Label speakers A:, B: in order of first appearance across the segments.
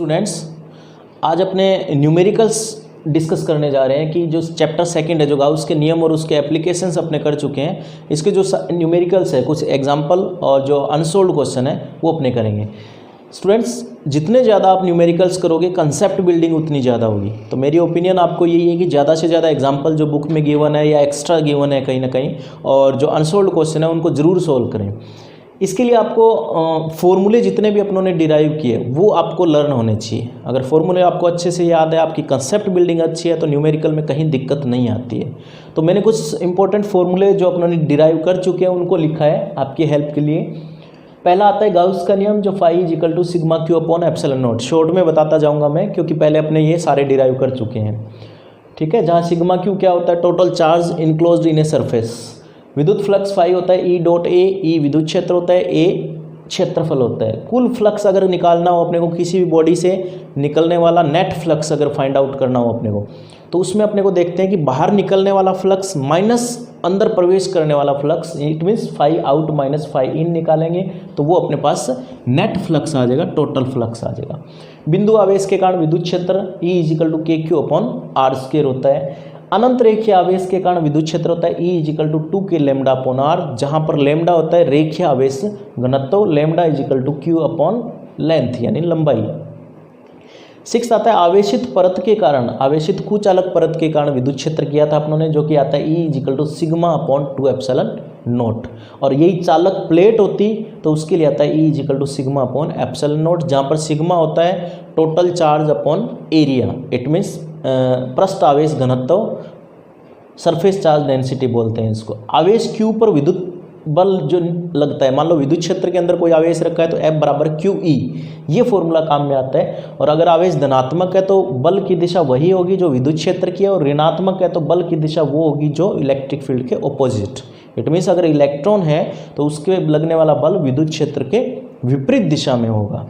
A: Students, आज अपने numericals discuss करने जा रहे हैं कि जो चैप्टर सेकंड है, जो गाउस के नियम और उसके एप्लीकेशंस अपने कर चुके हैं, इसके जो न्यूमेरिकल्स है, कुछ एग्जांपल और जो अनसोल्व क्वेश्चन है वो अपने करेंगे। स्टूडेंट्स, जितने ज़्यादा आप न्यूमेरिकल्स करोगे कंसेप्ट बिल्डिंग उतनी ज़्यादा होगी। तो मेरी ओपिनियन आपको यही है कि ज़्यादा से ज़्यादा एग्जांपल जो बुक में गिवन है या एक्स्ट्रा गिवन है कहीं ना कहीं, और जो अनसोल्व क्वेश्चन है उनको ज़रूर सोल्व करें। इसके लिए आपको फॉर्मूले जितने भी अपनों ने डिराइव किए वो आपको लर्न होने चाहिए। अगर फॉर्मूले आपको अच्छे से याद है, आपकी कंसेप्ट बिल्डिंग अच्छी है, तो न्यूमेरिकल में कहीं दिक्कत नहीं आती है। तो मैंने कुछ इंपॉर्टेंट फॉर्मूले जो अपनों ने डिराइव कर चुके हैं उनको लिखा है आपकी हेल्प के लिए। पहला आता है गाउस का नियम, जो phi is equal to sigma Q upon epsilon nought. Short में बताता जाऊंगा मैं, क्योंकि पहले अपने ये सारे डिराइव कर चुके हैं। ठीक है, जहाँ सिग्मा क्यू क्या होता है, total charge enclosed in a surface. विद्युत फ्लक्स फाई होता है ई डॉट ए, ई विद्युत क्षेत्र होता है, ए क्षेत्रफल होता है। कुल फ्लक्स अगर निकालना हो अपने को, किसी भी बॉडी से निकलने वाला नेट फ्लक्स अगर फाइंड आउट करना हो अपने को, तो उसमें अपने को देखते हैं कि बाहर निकलने वाला फ्लक्स माइनस अंदर प्रवेश करने वाला flux, it means phi out minus phi in निकालेंगे तो वो अपने पास नेट फ्लक्स आ जाएगा, टोटल फ्लक्स आ जाएगा। बिंदु आवेश के कारण विद्युत क्षेत्र ई is equal to K Q upon are square होता है। अनंत रेखीय आवेश के कारण विद्युत क्षेत्र होता है ई इज इक्वल टू 2 के लेमडा अपॉन आर, जहाँ पर लेमडा होता है रेखीय आवेश घनत्व, lambda is equal to Q upon length यानी लंबाई। 6 आता है आवेशित परत के कारण, आवेशित कुचालक परत के कारण विद्युत क्षेत्र किया था अपनों ने, जो कि आता है E is equal to sigma upon 2 epsilon nought. और यही चालक प्लेट होती तो उसके लिए आता है E is equal to sigma upon epsilon nought, जहाँ पर सिग्मा होता है total charge upon area, it means पृष्ठ आवेश घनत्व, सरफेस चार्ज डेंसिटी बोलते हैं इसको। आवेश क्यू पर विद्युत बल जो लगता है, मान लो विद्युत क्षेत्र के अंदर कोई आवेश रखा है तो F बराबर क्यू ई, ये फॉर्मूला काम में आता है। और अगर आवेश धनात्मक है तो बल की दिशा वही होगी जो विद्युत क्षेत्र की है, और ऋणात्मक है तो बल की दिशा वो होगी जो इलेक्ट्रिक फील्ड के ऑपोजिट। इट मीन्स अगर इलेक्ट्रॉन है तो उसके लगने वाला बल विद्युत क्षेत्र के विपरीत दिशा में होगा।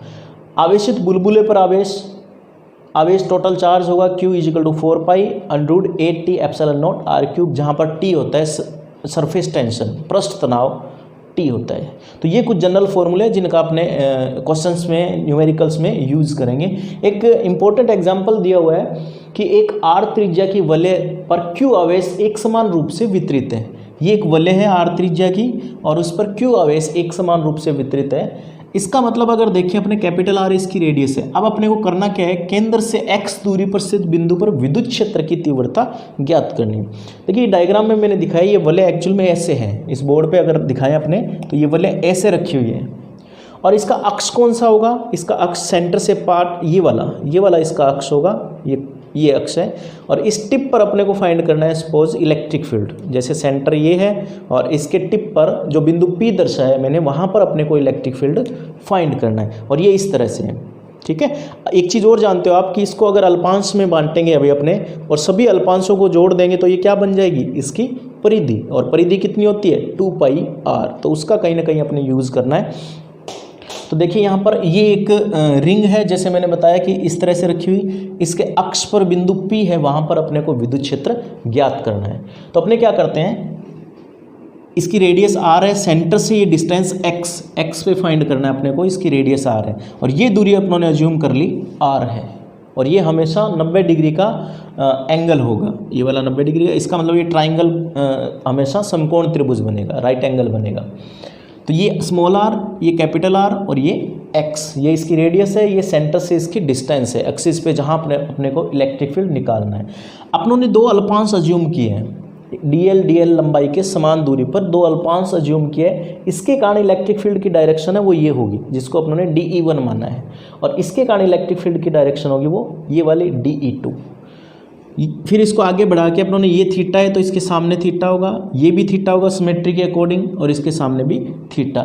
A: आवेशित बुलबुले पर आवेश टोटल चार्ज होगा Q is equal to 4 pi under 8T epsilon nought R cube, जहाँ पर T होता है सरफेस टेंशन, पृष्ठ तनाव T होता है। तो ये कुछ जनरल फॉर्मूले जिनका अपने क्वेश्चंस में, न्यूमेरिकल्स में यूज़ करेंगे। एक इम्पोर्टेंट एग्जांपल दिया हुआ है कि एक R त्रिज्या की वलय पर Q आवेश एक समान रूप से वितरित है। ये एक वलय है R त्रिज्या की और उस पर Q आवेश एक समान रूप से वितरित है। इसका मतलब अगर देखें अपने कैपिटल R इसकी रेडियस है। अब अपने को करना क्या है, केंद्र से x दूरी पर स्थित बिंदु पर विद्युत क्षेत्र की तीव्रता ज्ञात करनी है। देखिए डायग्राम में मैंने दिखाया, ये वलय एक्चुअल में ऐसे है, इस बोर्ड पे अगर दिखाएं अपने तो ये वलय ऐसे रखी हुई है। और इसका अक्ष कौन सा होगा, इसका अक्ष सेंटर से पार्ट ये वाला इसका अक्ष होगा, ये अक्ष है। और इस टिप पर अपने को फाइंड करना है सपोज इलेक्ट्रिक फील्ड, जैसे सेंटर ये है और इसके टिप पर जो बिंदु P दर्शाया मैंने, वहाँ पर अपने को इलेक्ट्रिक फील्ड फाइंड करना है। और ये इस तरह से है। ठीक है, एक चीज़ और जानते हो आप कि इसको अगर अल्पांश में बांटेंगे अभी अपने और सभी अल्पांशों को जोड़ देंगे तो ये क्या बन जाएगी, इसकी परिधि। और परिधि कितनी होती है, 2 पाई r। तो उसका कहीं ना कहीं अपने यूज़ करना है। तो देखिए यहाँ पर ये एक रिंग है, जैसे मैंने बताया कि इस तरह से रखी हुई, इसके अक्ष पर बिंदु P है, वहाँ पर अपने को विद्युत क्षेत्र ज्ञात करना है। तो अपने क्या करते हैं, इसकी रेडियस r है, सेंटर से ये डिस्टेंस x पे फाइंड करना है अपने को, इसकी रेडियस r है और ये दूरी अपनों ने अज्यूम कर ली r है। और ये हमेशा 90 डिग्री का एंगल होगा, ये वाला 90 डिग्री का। इसका मतलब ये ट्राइंगल हमेशा समकोण त्रिभुज बनेगा, राइट एंगल बनेगा। तो ये स्मॉल r, ये कैपिटल R और ये x, ये इसकी रेडियस है, ये सेंटर से इसकी डिस्टेंस है एक्सिस पे, जहाँ अपने को इलेक्ट्रिक फील्ड निकालना है। अपनों ने 2 अल्पांश अज्यूम किए हैं, dl लंबाई के समान दूरी पर 2 अल्पांश अज्यूम किए। इसके कारण इलेक्ट्रिक फील्ड की डायरेक्शन है वो ये होगी, जिसको अपनों ने DE1 माना है। और इसके कारण इलेक्ट्रिक फील्ड की डायरेक्शन होगी वो ये वाली DE2। फिर इसको आगे बढ़ा के अपनों ने, ये थीटा है तो इसके सामने थीटा होगा, ये भी थीटा होगा सिमेट्री के अकॉर्डिंग, और इसके सामने भी थीटा।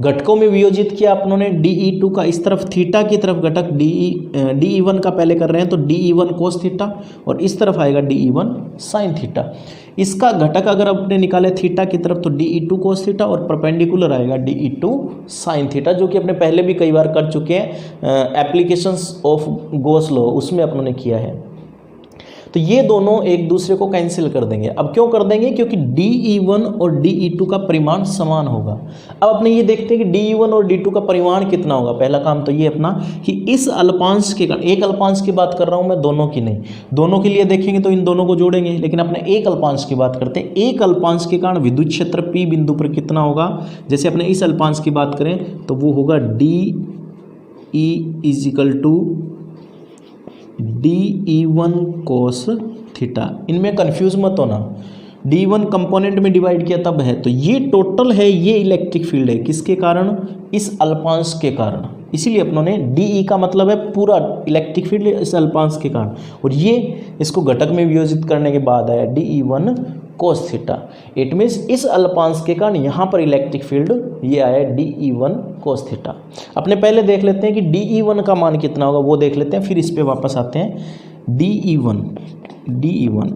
A: घटकों में वियोजित किया अपनों ने DE2 का, इस तरफ थीटा की तरफ घटक DE1 का पहले कर रहे हैं तो DE1 कोस थीटा, और इस तरफ आएगा DE1 साइन थीटा। इसका घटक अगर अपने निकाले थीटा की तरफ तो DE2 कोस थीटा, और परपेंडिकुलर आएगा DE2 साइन थीटा, जो कि अपने पहले भी कई बार कर चुके हैं एप्लीकेशंस ऑफ गॉस लॉ, उसमें अपनों ने किया है। तो ये दोनों एक दूसरे को कैंसिल कर देंगे। अब क्यों कर देंगे? क्योंकि DE1 और DE2 का परिमाण समान होगा। अब अपने ये देखते हैं कि DE1 और D2 का परिमाण कितना होगा। पहला काम तो ये अपना कि इस अल्पांश के कारण, एक अल्पांश की बात कर रहा हूँ मैं, दोनों की नहीं, दोनों के लिए देखेंगे तो इन दोनों को जोड़ेंगे, लेकिन अपने एक अल्पांश की बात करते हैं। एक अल्पांश के कारण विद्युत क्षेत्र P बिंदु पर कितना होगा? जैसे अपने इस अल्पांश की बात करें तो वो होगा DE is equal to DE1 cos theta. इनमें कंफ्यूज मत होना, D1 कंपोनेंट में डिवाइड किया तब है, तो ये टोटल है, ये इलेक्ट्रिक फील्ड है, किसके कारण? इस अल्पांश के कारण। इसीलिए अपनों ने DE का मतलब है पूरा इलेक्ट्रिक फील्ड इस अल्पांश के कारण, और ये इसको घटक में वियोजित करने के बाद आया DE1 cos theta. It means इस अल्पांश के कारण यहाँ पर इलेक्ट्रिक फील्ड ये आया DE1 कोस थीटा। अपने पहले देख लेते हैं कि DE1 का मान कितना होगा, वो देख लेते हैं, फिर इस पर वापस आते हैं। DE1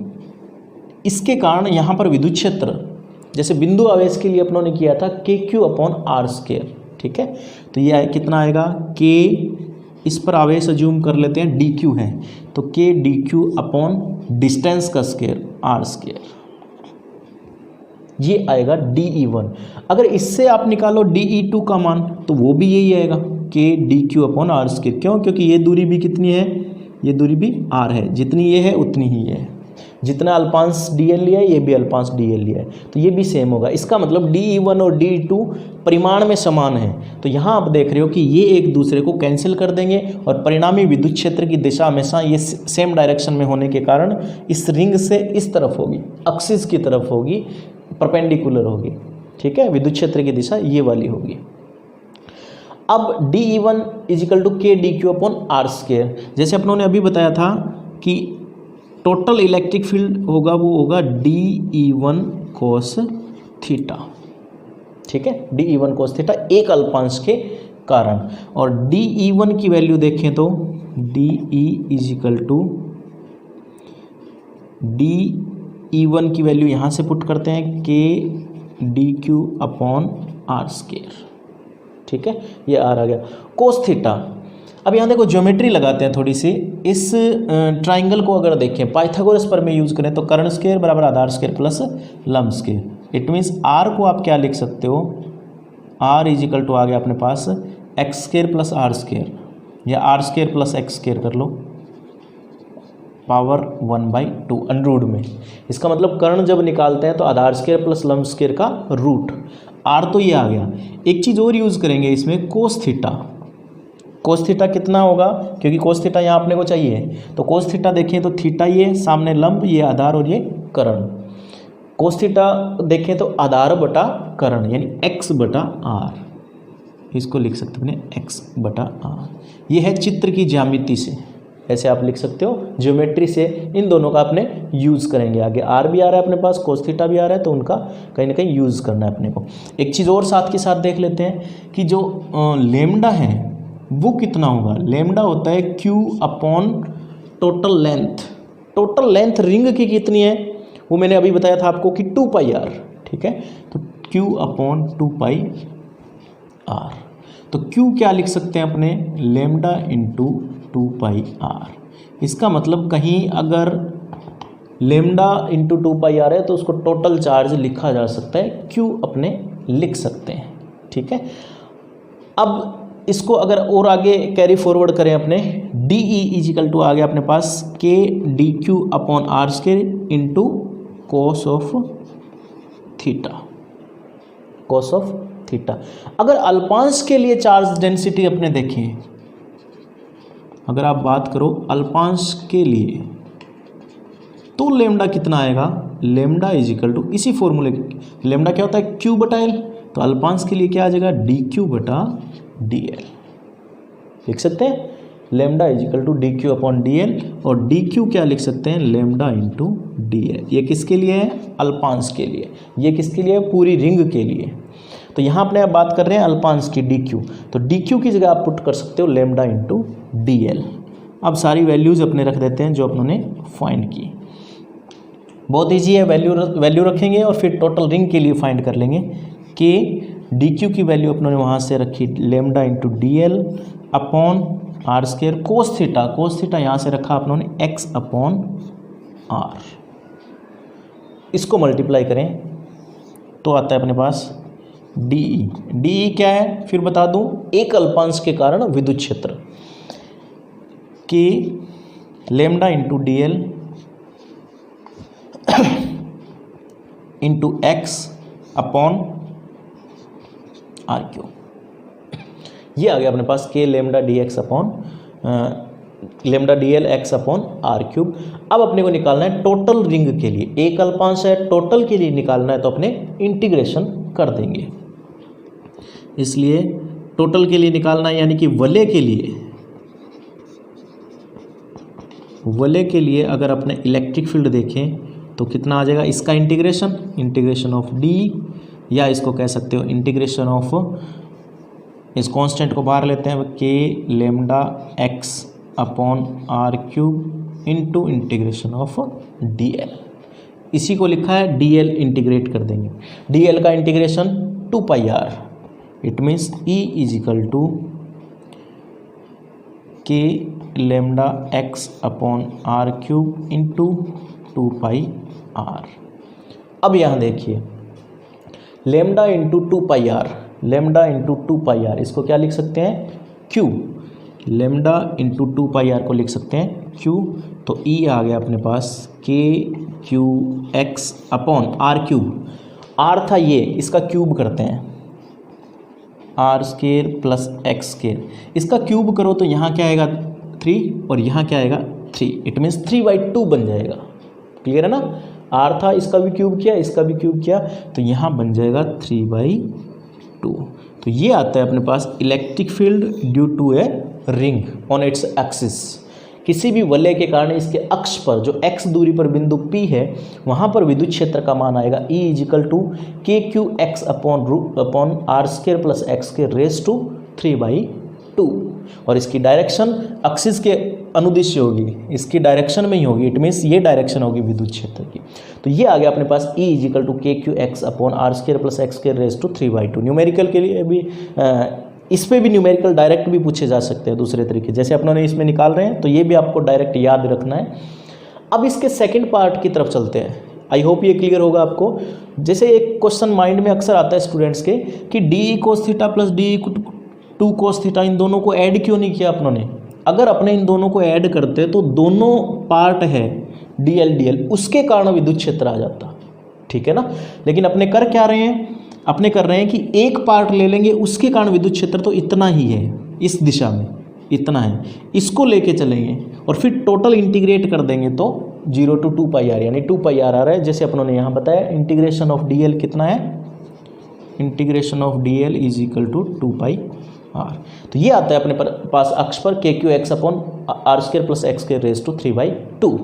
A: इसके कारण यहाँ पर विद्युत क्षेत्र, जैसे बिंदु आवेश के लिए अपनों ने किया था KQ/R², ठीक है, तो ये कितना आएगा? K, इस पर आवेश अज्यूम कर लेते हैं DQ है, तो K DQ/ डिस्टेंस का स्क्वायर R², ये आएगा DE1। अगर इससे आप निकालो DE2 का मान तो वो भी यही आएगा, K DQ/R²। क्यों? क्योंकि ये दूरी भी कितनी है? ये दूरी भी R है, जितनी ये है उतनी ही है, जितना अल्पांश DL लिया है ये भी अल्पांश DL लिया है, तो ये भी सेम होगा। इसका मतलब DE1 और DE2 परिमाण में समान है। तो यहाँ आप देख रहे हो कि ये एक दूसरे को कैंसिल कर देंगे और परिणामी विद्युत क्षेत्र की दिशा हमेशा ये सेम डायरेक्शन में होने के कारण इस रिंग से इस तरफ होगी, एक्सिस की तरफ होगी, परपेंडिकुलर होगी, ठीक है, विद्युत क्षेत्र की दिशा ये वाली होगी। अब DE1 is equal to K DQ/R², जैसे अपनों ने अभी बताया था कि टोटल इलेक्ट्रिक फील्ड होगा, वो होगा DE1 कोस थीटा, ठीक है, DE1 कोस थीटा एक अल्पांश के कारण। और DE1 की वैल्यू देखें तो DE इजिकल टू DE1 की वैल्यू यहाँ से पुट करते हैं K DQ/R², ठीक है, ये R आ गया। कोस थीटा, अब यहाँ देखो ज्योमेट्री लगाते हैं थोड़ी सी। इस ट्राइंगल को अगर देखें पाइथागोरस पर में यूज़ करें तो कर्ण स्क्वायर बराबर आधार स्क्वायर प्लस लंब स्क्वायर। इट मीन्स R को आप क्या लिख सकते हो? R इजिकल टू आ गया अपने पास x² प्लस R² या R² प्लस x² कर लो, पावर 1/2 अंडरवुड में। इसका मतलब कर्ण जब निकालते हैं तो आधार स्क्वायर प्लस लंब स्क्वायर का रूट। R तो ये आ गया। एक चीज़ और यूज़ करेंगे इसमें, कोस थीटा। कोस थीटा कितना होगा? क्योंकि कोस थीटा यहाँ अपने को चाहिए, तो कोस थीटा देखें तो थीटा ये सामने लंब, ये आधार और ये कर्ण। कोस थीटा देखें तो आधार बटा कर्ण यानी x/r, इसको लिख सकते हैं x/r। ये है चित्र की ज्यामिति से, ऐसे आप लिख सकते हो, ज्योमेट्री से इन दोनों का आपने यूज़ करेंगे। आगे R भी आ रहा है अपने पास, कोस थीटा भी आ रहा है, तो उनका कहीं ना कहीं यूज़ करना है अपने को। एक चीज़ और साथ के साथ देख लेते हैं कि जो लेमडा है वो कितना होगा। लेमडा होता है Q/टोटल लेंथ। टोटल लेंथ रिंग की कितनी है वो मैंने अभी बताया था आपको कि 2πr, ठीक है, तो Q/2πr। तो Q क्या लिख सकते हैं अपने? Lambda into 2πr। इसका मतलब कहीं अगर लेमडा इंटू 2πr है तो उसको टोटल चार्ज लिखा जा सकता है, Q अपने लिख सकते हैं, ठीक है। अब इसको अगर और आगे कैरी फॉरवर्ड करें अपने, DE इजिकल टू आ गया अपने पास K DQ/R² into cos of theta, cos of theta. अगर अल्पांश के लिए चार्ज डेंसिटी अपने देखें, अगर आप बात करो अल्पांश के लिए तो लेमडा कितना आएगा? लेमडा इजिकल टू इसी फॉर्मूले, लेमडा क्या होता है? Q/L, तो अल्पांश के लिए क्या आ जाएगा? DQ/dl लिख सकते हैं, लेमडा इजिकल टू DQ/dl। और DQ क्या लिख सकते हैं? Lambda into dl। ये किसके लिए है? अल्पांश के लिए। ये किसके लिए? पूरी रिंग के लिए। तो यहाँ अपने आप बात कर रहे हैं अल्पांश की DQ, तो DQ की जगह आप पुट कर सकते हो लेमडा इंटू dl। अब सारी वैल्यूज़ अपने रख देते हैं जो अपनों ने फाइंड की। बहुत ईजी है, वैल्यू रखेंगे और फिर टोटल रिंग के लिए फाइंड कर लेंगे। K DQ की वैल्यू अपनों ने वहाँ से रखी lambda into DL/R²। Cos theta यहाँ से रखा अपनों ने x/r²। आर। इसको मल्टीप्लाई करें तो आता है अपने पास डी। डी क्या है फिर बता दूं, एक अल्पांश के कारण विद्युत क्षेत्र कि lambda into D L into X upon R Q. ये आ गया अपने पास के lambda D X upon lambda D L X upon are cube. अब अपने को निकालना है टोटल रिंग के लिए, एक अल्पांश है, टोटल के लिए निकालना है तो अपने इंटीग्रेशन कर देंगे। इसलिए टोटल के लिए निकालना है, यानी कि वलय के लिए अगर अपने इलेक्ट्रिक फील्ड देखें तो कितना आ जाएगा, इसका इंटीग्रेशन ऑफ डी, या इसको कह सकते हो इंटीग्रेशन ऑफ, इस कांस्टेंट को बाहर लेते हैं, K lambda x upon are cube into integration of D l. इसी को लिखा है डी एल, इंटीग्रेट कर देंगे। डी एल का integration 2 pi r, it means E is equal to K lambda x upon are cube into 2 pi r. अब यहाँ देखिए lambda into 2 pi r, lambda into 2 pi r, इसको क्या लिख सकते हैं, q. Lambda into 2 pi are को लिख सकते हैं क्यू। तो ई आ गया अपने पास के Q X upon are cube. R था ये, इसका क्यूब करते हैं, R square plus X square. इसका क्यूब करो तो यहाँ क्या आएगा 3 और यहाँ क्या आएगा 3, इट मीन्स 3/2 बन जाएगा। क्लियर है ना, आर था, इसका भी क्यूब किया, इसका भी क्यूब किया, तो यहाँ बन जाएगा 3/2। तो ये आता है अपने पास electric field due to a ring on its axis. किसी भी वलय के कारण इसके अक्ष पर, जो x दूरी पर बिंदु P है, वहाँ पर विद्युत क्षेत्र का मान आएगा E is equal to K Q X upon R square plus X square raise to 3/2। और इसकी डायरेक्शन एक्सिस के अनुदिश होगी, इसकी डायरेक्शन में ही होगी, इट मीन्स ये डायरेक्शन होगी विद्युत क्षेत्र की। तो ये आ गया अपने पास E is equal to K Q X upon R square plus X square raise to 3/2। Numerical के लिए भी इस पे भी न्यूमेरिकल डायरेक्ट भी पूछे जा सकते हैं दूसरे तरीके, जैसे अपनों ने इसमें निकाल रहे हैं, तो ये भी आपको डायरेक्ट याद रखना है। अब इसके सेकंड पार्ट की तरफ चलते हैं। आई होप ये क्लियर होगा आपको। जैसे एक क्वेश्चन माइंड में अक्सर आता है स्टूडेंट्स के कि d cos theta plus d 2 cos theta, इन दोनों को ऐड क्यों नहीं किया अपनों ने। अगर अपने इन दोनों को ऐड करते तो दोनों पार्ट है डी एल, उसके कारण विद्युत क्षेत्र आ जाता, ठीक है ना। लेकिन अपने कर क्या रहे हैं, अपने कर रहे हैं कि एक पार्ट ले लेंगे, उसके कारण विद्युत क्षेत्र तो इतना ही है, इस दिशा में इतना है, इसको लेके चलेंगे और फिर टोटल इंटीग्रेट कर देंगे तो 0 to 2 पाई आर, यानी 2 पाई आर आ रहा है। जैसे अपनों ने यहाँ बताया इंटीग्रेशन ऑफ डी एल कितना है, integration of D L is equal to 2 pi R. तो ये आता है अपने पास अक्ष पर K Q X upon R square plus X square raise to 3/2।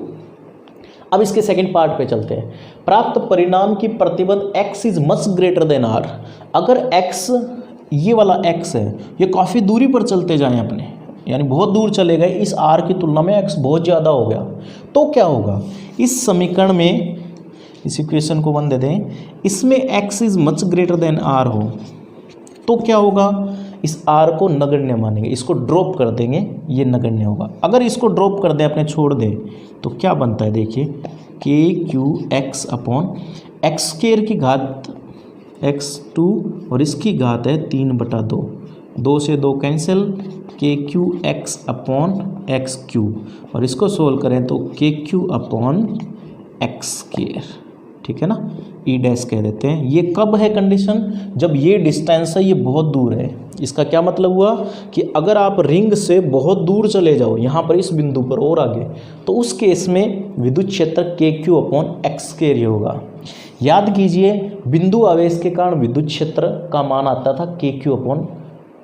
A: अब इसके सेकंड पार्ट पे चलते हैं। प्राप्त परिणाम की प्रतिबंध x is much greater than r। अगर x, ये वाला x है, ये काफ़ी दूरी पर चलते जाएं अपने, यानी बहुत दूर चले गए, इस r की तुलना में x बहुत ज़्यादा हो गया, तो क्या होगा, इस समीकरण में, इस इक्वेशन को 1 दे दें, इसमें x is much greater than r हो तो क्या होगा, इस r को नगण्य मानेंगे, इसको ड्रॉप कर देंगे, ये नगण्य होगा। अगर इसको ड्रॉप कर दें, अपने छोड़ दें, तो क्या बनता है देखिए, के Q X upon x square की घात x2 और इसकी घात है 3/2, 2 से 2 कैंसिल, के Q X upon x cube, और इसको सोल्व करें तो के क्यू अपॉन एक्स स्केयर, ठीक है ना, ई डैश कह देते हैं। ये कब है कंडीशन, जब ये डिस्टेंस है, ये बहुत दूर है। इसका क्या मतलब हुआ कि अगर आप रिंग से बहुत दूर चले जाओ, यहाँ पर इस बिंदु पर और आगे, तो उस केस में विद्युत क्षेत्र के क्यू अपॉन एक्स स्केयर होगा। याद कीजिए, बिंदु आवेश के कारण विद्युत क्षेत्र का मान आता था के क्यू अपॉन,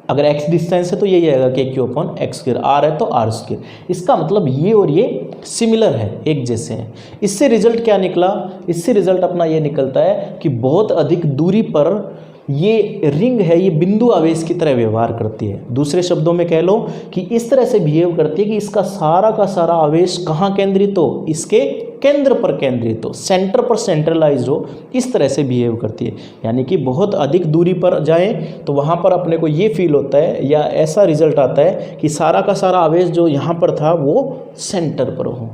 A: अगर x डिस्टेंस है तो यही आएगा के Q upon x square, r है तो r स्क्वायर। इसका मतलब ये और ये सिमिलर है, एक जैसे हैं। इससे रिजल्ट क्या निकला, इससे रिजल्ट अपना ये निकलता है कि बहुत अधिक दूरी पर ये रिंग है, ये बिंदु आवेश की तरह व्यवहार करती है। दूसरे शब्दों में कह लो कि इस तरह से बिहेव करती है कि इसका सारा का सारा आवेश कहाँ केंद्रित हो, इसके केंद्र पर केंद्रित हो, सेंटर पर सेंट्रलाइज हो, इस तरह से बिहेव करती है। यानी कि बहुत अधिक दूरी पर जाए तो वहाँ पर अपने को ये फील होता है या ऐसा रिजल्ट आता है कि सारा का सारा आवेश जो यहाँ पर था वो सेंटर पर हो,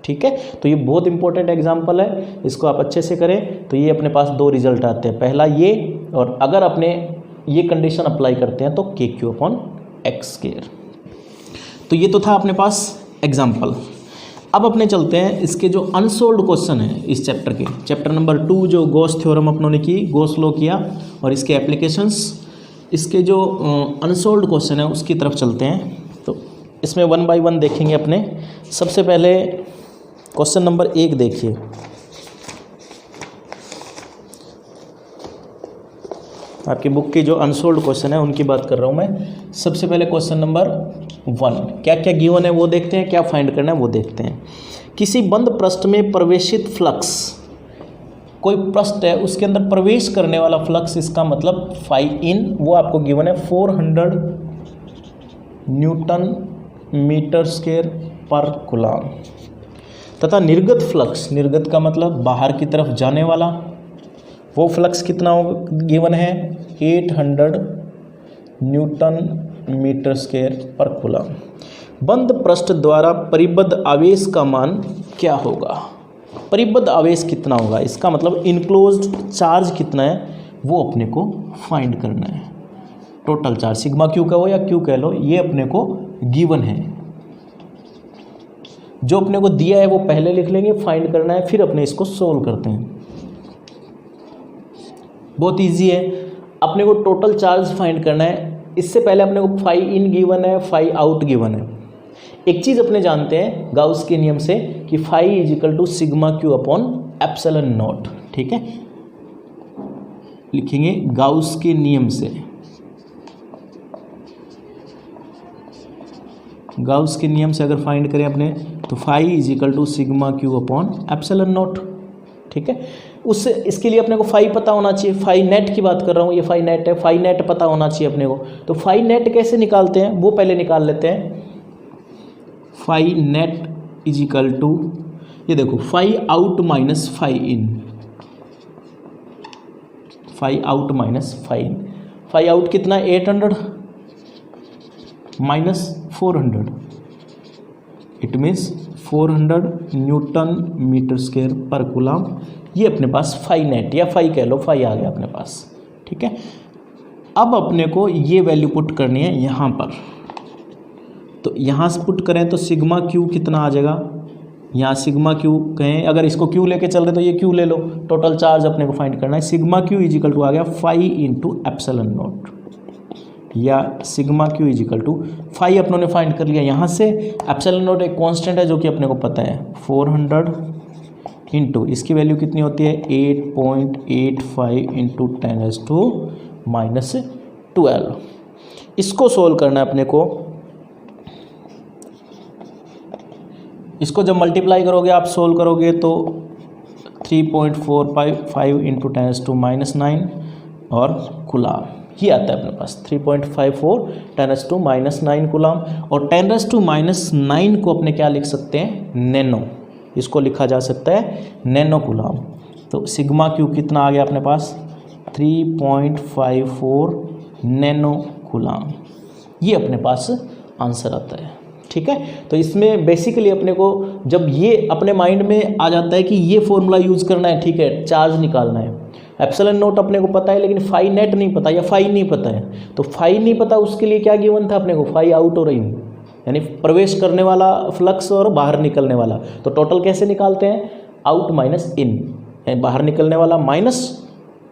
A: ठीक है। तो ये बहुत इंपॉर्टेंट एग्जाम्पल है, इसको आप अच्छे से करें तो ये अपने पास दो रिजल्ट आते हैं, पहला ये, और अगर अपने ये कंडीशन अप्लाई करते हैं तो KQ/X²। तो ये तो था अपने पास एग्जाम्पल। अब अपने चलते हैं इसके जो अनसोल्व्ड क्वेश्चन है इस चैप्टर के, चैप्टर नंबर 2 जो गॉस थ्योरम अपनों ने की, गॉस लॉ किया और इसके एप्लीकेशंस, इसके जो अनसोल्व्ड क्वेश्चन है उसकी तरफ चलते हैं। तो इसमें 1 बाय 1 देखेंगे अपने। सबसे पहले क्वेश्चन नंबर 1 देखिए। आपकी बुक की जो अनसोल्व्ड क्वेश्चन है उनकी बात कर रहा हूँ मैं। सबसे पहले क्वेश्चन नंबर 1, क्या क्या गिवन है वो देखते हैं, क्या फाइंड करना है वो देखते हैं। किसी बंद पृष्ठ में प्रवेशित फ्लक्स, कोई पृष्ठ है उसके अंदर प्रवेश करने वाला फ्लक्स, इसका मतलब फाई इन, वो आपको गिवन है 400 न्यूटन मीटर स्क्वायर पर कूलम, तथा निर्गत फ्लक्स, निर्गत का मतलब बाहर की तरफ जाने वाला, वो फ्लक्स कितना गिवन है 800 न्यूटन मीटर स्क्वायर पर कूलम। बंद पृष्ठ द्वारा परिबद्ध आवेश का मान क्या होगा, परिबद्ध आवेश कितना होगा, इसका मतलब इनक्लोज्ड चार्ज कितना है वो अपने को फाइंड करना है। टोटल चार्ज सिग्मा क्यू कहो या क्यू कह लो, ये अपने को गिवन है। जो अपने को दिया है वो पहले लिख लेंगे, फाइंड करना है, फिर अपने इसको सोल्व करते हैं। बहुत इजी है, अपने को टोटल चार्ज फाइंड करना है। इससे पहले अपने को फाई इन गिवन है, फाई आउट गिवन है। एक चीज़ अपने जानते हैं गाउस के नियम से कि phi is equal to sigma Q upon epsilon not, ठीक है। लिखेंगे गाउस के नियम से, गाउस के नियम से अगर फाइंड करें अपने तो phi is equal to sigma Q upon epsilon not, ठीक है। उससे इसके लिए अपने को फाई पता होना चाहिए, फाई नेट की बात कर रहा हूँ, ये फाई नेट है, फाई नेट पता होना चाहिए अपने को। तो फाई नेट कैसे निकालते हैं वो पहले निकाल लेते हैं। Phi net is equal to, ये देखो phi out minus phi in, phi out minus phi in. Phi out कितना 800 minus 400, it means 400 newton metre square पर कूलम। ये अपने पास फाई नेट या फाई कह लो, फाई आ गया अपने पास, ठीक है। अब अपने को ये वैल्यू पुट करनी है यहाँ पर, तो यहाँ से पुट करें तो सिग्मा क्यू कितना आ जाएगा, यहाँ सिग्मा क्यू कहें, अगर इसको क्यू लेके चल रहे तो ये क्यू ले लो। टोटल चार्ज अपने को फाइंड करना है, sigma q is equal to आ गया फाई इंटू एप्सिलॉन नॉट, या sigma q is equal to phi अपनों ने फाइंड कर लिया यहाँ से। एप्सिलॉन नॉट एक कांस्टेंट है जो कि अपने को पता है 400 इंटू, इसकी वैल्यू कितनी होती है 8.85 इंटू 10⁻²। इसको सोल्व करना है अपने को। इसको जब मल्टीप्लाई करोगे आप सोल्व करोगे तो 3.455 इंटू 10⁻⁹ और कूलम, ये आता है अपने पास 3.54 10⁻⁹ कूलम। और 10⁻⁹ को अपने क्या लिख सकते हैं, नैनो, इसको लिखा जा सकता है नैनो कूलम। तो सिग्मा क्यू कितना आ गया अपने पास 3.54 नैनो कूलम, ये अपने पास आंसर आता है, ठीक है। तो इसमें बेसिकली अपने को जब ये अपने माइंड में आ जाता है कि ये फॉर्मूला यूज़ करना है, ठीक है, चार्ज निकालना है। एप्सिलॉन नॉट अपने को पता है लेकिन फाई नेट नहीं पता या फाई नहीं पता है, तो फाई नहीं पता उसके लिए क्या गिवन था अपने को, फाई आउट और इन, यानी प्रवेश करने वाला फ्लक्स और बाहर निकलने वाला। तो टोटल कैसे निकालते हैं, आउट माइनस इन, बाहर निकलने वाला माइनस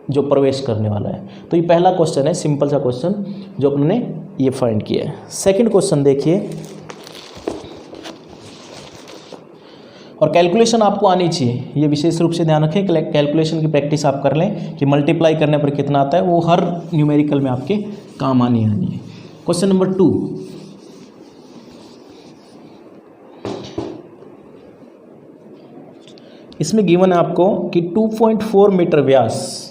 A: जो प्रवेश करने वाला है। तो ये पहला क्वेश्चन है, सिंपल सा क्वेश्चन जो अपने ये फाइंड किया है। सेकंड क्वेश्चन देखिए, और कैलकुलेशन आपको आनी चाहिए, ये विशेष रूप से ध्यान रखें, कैलकुलेशन की प्रैक्टिस आप कर लें कि मल्टीप्लाई करने पर कितना आता है, वो हर न्यूमेरिकल में आपके काम आनी है। क्वेश्चन नंबर 2, इसमें गिवन है आपको कि 2.4 मीटर व्यास,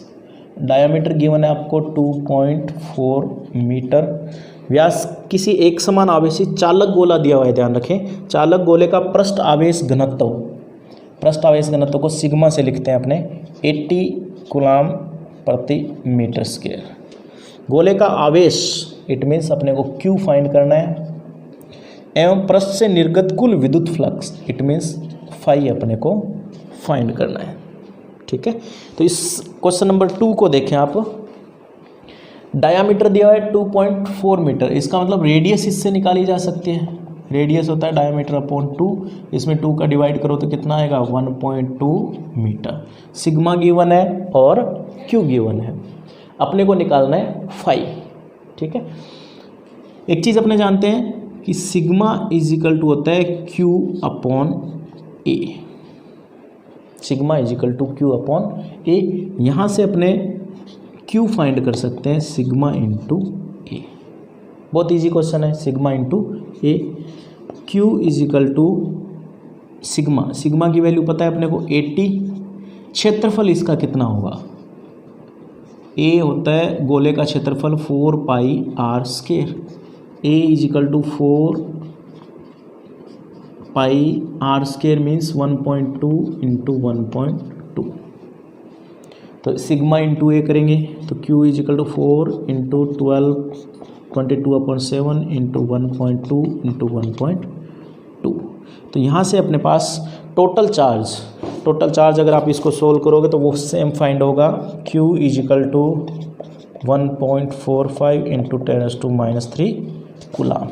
A: डायामीटर गिवन है आपको 2.4 मीटर व्यास किसी एक समान आवेशित चालक गोला दिया हुआ है। ध्यान रखें, चालक गोले का पृष्ठ आवेश घनत्व, पृष्ठ आवेश घनत्व को सिग्मा से लिखते हैं अपने 80 कूलम प्रति मीटर स्क्वायर। गोले का आवेश, इट मीन्स अपने को क्यू फाइंड करना है, एवं पृष्ठ से निर्गत कुल विद्युत फ्लक्स, इट मीन्स फाई अपने को फाइंड करना है। ठीक है, तो इस क्वेश्चन नंबर 2 को देखें आप। डायामीटर दिया हुआ है 2.4 मीटर, इसका मतलब रेडियस इससे निकाली जा सकती है। रेडियस होता है डायामीटर अपॉन 2, इसमें 2 का डिवाइड करो तो कितना आएगा 1.2 मीटर। सिग्मा गिवन है और क्यू गिवन है, अपने को निकालना है फाई। ठीक है, एक चीज़ अपने जानते हैं कि सिग्मा इज इक्वल टू होता है q upon A. Sigma is equal to Q upon A, यहाँ से अपने क्यू फाइंड कर सकते हैं सिग्मा इंटू ए। बहुत इजी क्वेश्चन है, sigma into A. Q is equal to sigma, sigma की वैल्यू पता है अपने को 80। क्षेत्रफल इसका कितना होगा, ए होता है गोले का क्षेत्रफल 4 pi R square. A is equal to 4 pi R square means 1.2 into 1.2। तो सिग्मा इंटू ए करेंगे तो Q is equal to 4 into 12 22/7 into 1.2 into 1.2। तो यहाँ से अपने पास टोटल चार्ज अगर आप इसको सोल्व करोगे तो वो सेम फाइंड होगा, Q is equal to 1.45 into 10⁻³ coulomb.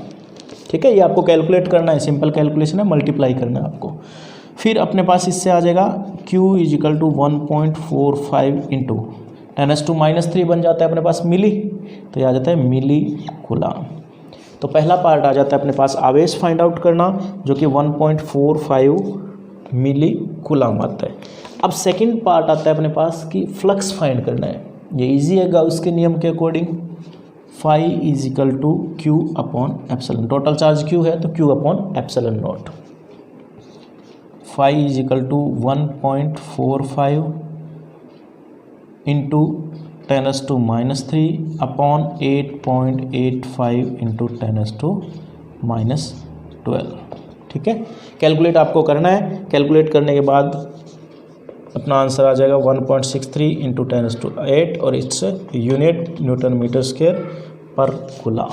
A: ठीक है, ये आपको कैलकुलेट करना है, सिंपल कैलकुलेशन है, मल्टीप्लाई करना है आपको। फिर अपने पास इससे आ जाएगा Q is equal to 1.45 into 10⁻³ बन जाता है अपने पास मिली, तो ये आ जाता है मिली कूलाम। तो पहला पार्ट आ जाता है अपने पास आवेश फाइंड आउट करना, जो कि 1.45 मिली कूलाम आता है। अब सेकंड पार्ट आता है अपने पास कि फ्लक्स फाइंड करना है। ये इजी है गाउस के नियम के according. Phi is equal to Q upon epsilon, total charge Q है तो Q upon epsilon naught. Phi is equal to 1.45 into 10⁻³ upon 8.85 into 10⁻²। ठीक है, कैलकुलेट आपको करना है। कैलकुलेट करने के बाद अपना आंसर आ जाएगा 1.63 इंटू 10⁸ और its unit newton metre square per coulomb.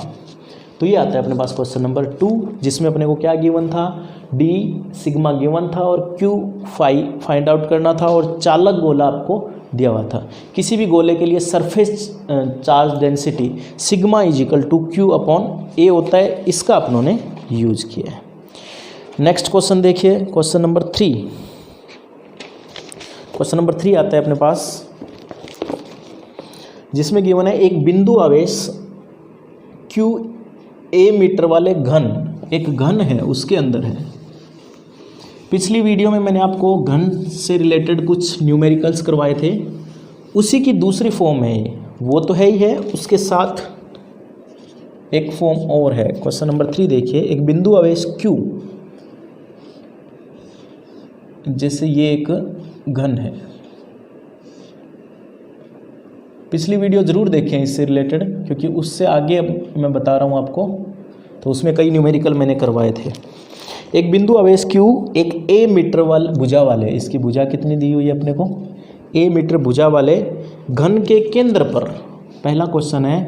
A: तो ये आता है अपने पास क्वेश्चन नंबर 2, जिसमें अपने को क्या गिवन था, डी सिग्मा गिवन था और क्यू फाई फाइंड आउट करना था, और चालक गोला आपको दिया हुआ था। किसी भी गोले के लिए surface charge density sigma is equal to Q upon A होता है, इसका अपनों ने यूज किया है। नेक्स्ट क्वेश्चन देखिए, क्वेश्चन नंबर 3। क्वेश्चन नंबर 3 आता है अपने पास, जिसमें गिवन है एक बिंदु आवेश क्यू ए मीटर वाले घन, एक घन है उसके अंदर है। पिछली वीडियो में मैंने आपको घन से रिलेटेड कुछ न्यूमेरिकल्स करवाए थे, उसी की दूसरी फॉर्म है ये, वो तो है ही है, उसके साथ एक फॉर्म और है। क्वेश्चन नंबर 3 देखिए, एक बिंदु आवेश क्यू, जैसे ये एक घन है। पिछली वीडियो ज़रूर देखें इससे रिलेटेड, क्योंकि उससे आगे मैं बता रहा हूँ आपको, तो उसमें कई न्यूमेरिकल मैंने करवाए थे। एक बिंदु आवेश क्यू एक ए मीटर वाले भुजा वाले, इसकी भुजा कितनी दी हुई है अपने को, ए मीटर भुजा वाले घन के केंद्र पर। पहला क्वेश्चन है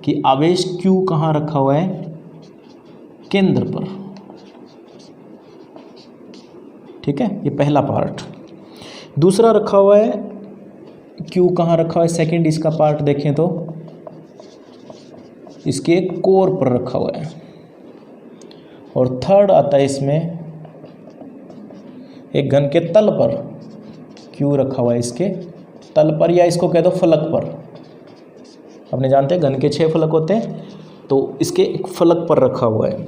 A: कि आवेश क्यू कहाँ रखा हुआ है, केंद्र पर। ठीक है, ये पहला पार्ट। दूसरा रखा हुआ है क्यू कहाँ रखा हुआ है, सेकंड इसका पार्ट देखें तो इसके कोर पर रखा हुआ है। और थर्ड आता है इसमें एक घन के तल पर क्यू रखा हुआ है, इसके तल पर, या इसको कह दो फलक पर। अपने जानते हैं घन के 6 फलक होते हैं, तो इसके एक फलक पर रखा हुआ है।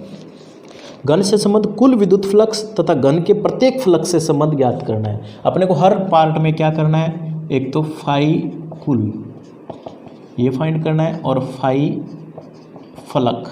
A: घन से संबंध कुल विद्युत फ्लक्स तथा घन के प्रत्येक फ्लक्स से संबंध ज्ञात करना है। अपने को हर पार्ट में क्या करना है, एक तो फाई कुल ये फाइंड करना है, और फाई फलक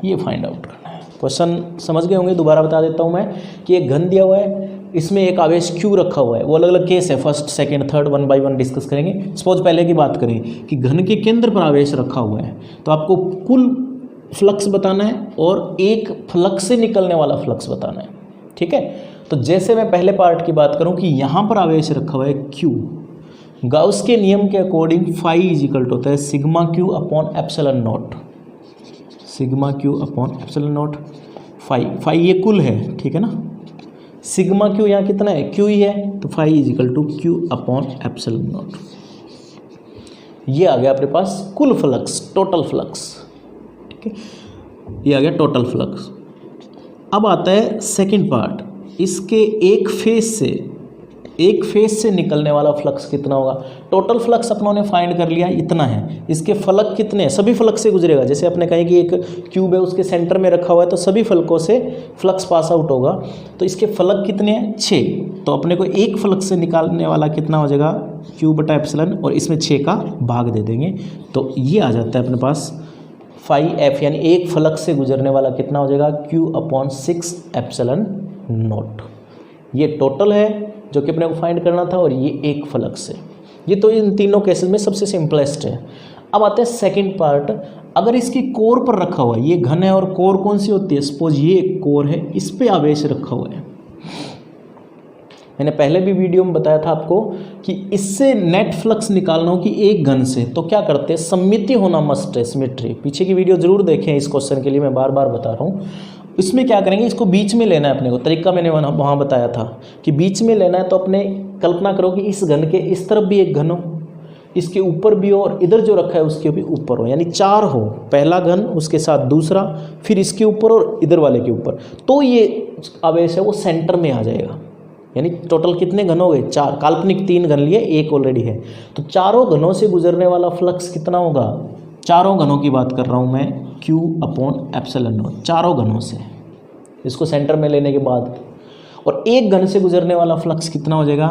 A: ये फाइंड आउट करना है। क्वेश्चन समझ गए होंगे, दोबारा बता देता हूँ मैं कि एक घन दिया हुआ है, इसमें एक आवेश क्यू रखा हुआ है, वो अलग अलग केस है, first second third 1 by 1 discuss करेंगे। सपोज पहले की बात करें कि घन के केंद्र पर आवेश रखा हुआ है, तो आपको कुल फ्लक्स बताना है और एक फ्लक्स से निकलने वाला फ्लक्स बताना है। ठीक है, तो जैसे मैं पहले पार्ट की बात करूं कि यहाँ पर आवेश रखा हुआ है क्यू, गाउस के नियम के according phi is equal to होता है sigma Q upon epsilon naught, sigma Q upon epsilon naught. Phi ये कुल है, ठीक है ना, सिग्मा क्यू यहाँ कितना है, क्यू ही है, तो phi is equal to Q upon epsilon naught. ये आ गया अपने पास कुल फ्लक्स, टोटल फ्लक्स, ठीक है, ये आ गया टोटल फ्लक्स। अब आता है सेकंड पार्ट, इसके एक फेज से निकलने वाला फ्लक्स कितना होगा। टोटल फ्लक्स अपनों ने फाइंड कर लिया, इतना है। इसके फलक कितने हैं, सभी फलक से गुजरेगा। जैसे आपने कहा कि एक क्यूब है, उसके सेंटर में रखा हुआ है, तो सभी फलकों से फ्लक्स पास आउट होगा। तो इसके फलक कितने हैं, 6। तो अपने को एक फलक से निकालने वाला कितना हो जाएगा, क्यू बटा एप्सिलॉन, और इसमें 6 का भाग दे देंगे, तो ये आ जाता है अपने पास फाई एफ, यानी एक फलक से गुजरने वाला कितना हो जाएगा, क्यू अपॉन 6 एप्सिलॉन नॉट। ये टोटल है जो कि अपने को फाइंड करना था, और ये एक फलक से। ये तो इन तीनों केसेस में सबसे सिंपलेस्ट है। अब आते हैं सेकंड पार्ट, अगर इसकी कोर पर रखा हुआ है, ये घन है और कोर कौन सी होती है, सपोज ये एक कोर है, इस पे आवेश रखा हुआ है। मैंने पहले भी वीडियो में बताया था आपको कि इससे नेट फ्लक्स निकालना हो कि एक घन से, तो क्या करते हैं, सममिति होना मस्ट है, सिमेट्री। पीछे की वीडियो जरूर देखें इस क्वेश्चन के लिए, मैं बार बार बता रहा हूँ। इसमें क्या करेंगे, इसको बीच में लेना है अपने को। तरीका मैंने वहाँ बताया था कि बीच में लेना है, तो अपने कल्पना करो कि इस घन के इस तरफ भी एक घन हो, इसके ऊपर भी हो, और इधर जो रखा है उसके भी ऊपर हो, यानी 4 हो। पहला घन, उसके साथ दूसरा, फिर इसके ऊपर और इधर वाले के ऊपर, तो ये आवेश है वो सेंटर में आ जाएगा। यानी टोटल कितने घन हो गए, 4। काल्पनिक 3 घन लिए, एक ऑलरेडी है, तो चारों घनों से गुजरने वाला फ्लक्स कितना होगा, चारों घनों की बात कर रहा हूँ मैं, क्यू अपॉन एप्सिलॉन नॉट, चारों घनों से, इसको सेंटर में लेने के बाद। और एक घन से गुजरने वाला फ्लक्स कितना हो जाएगा,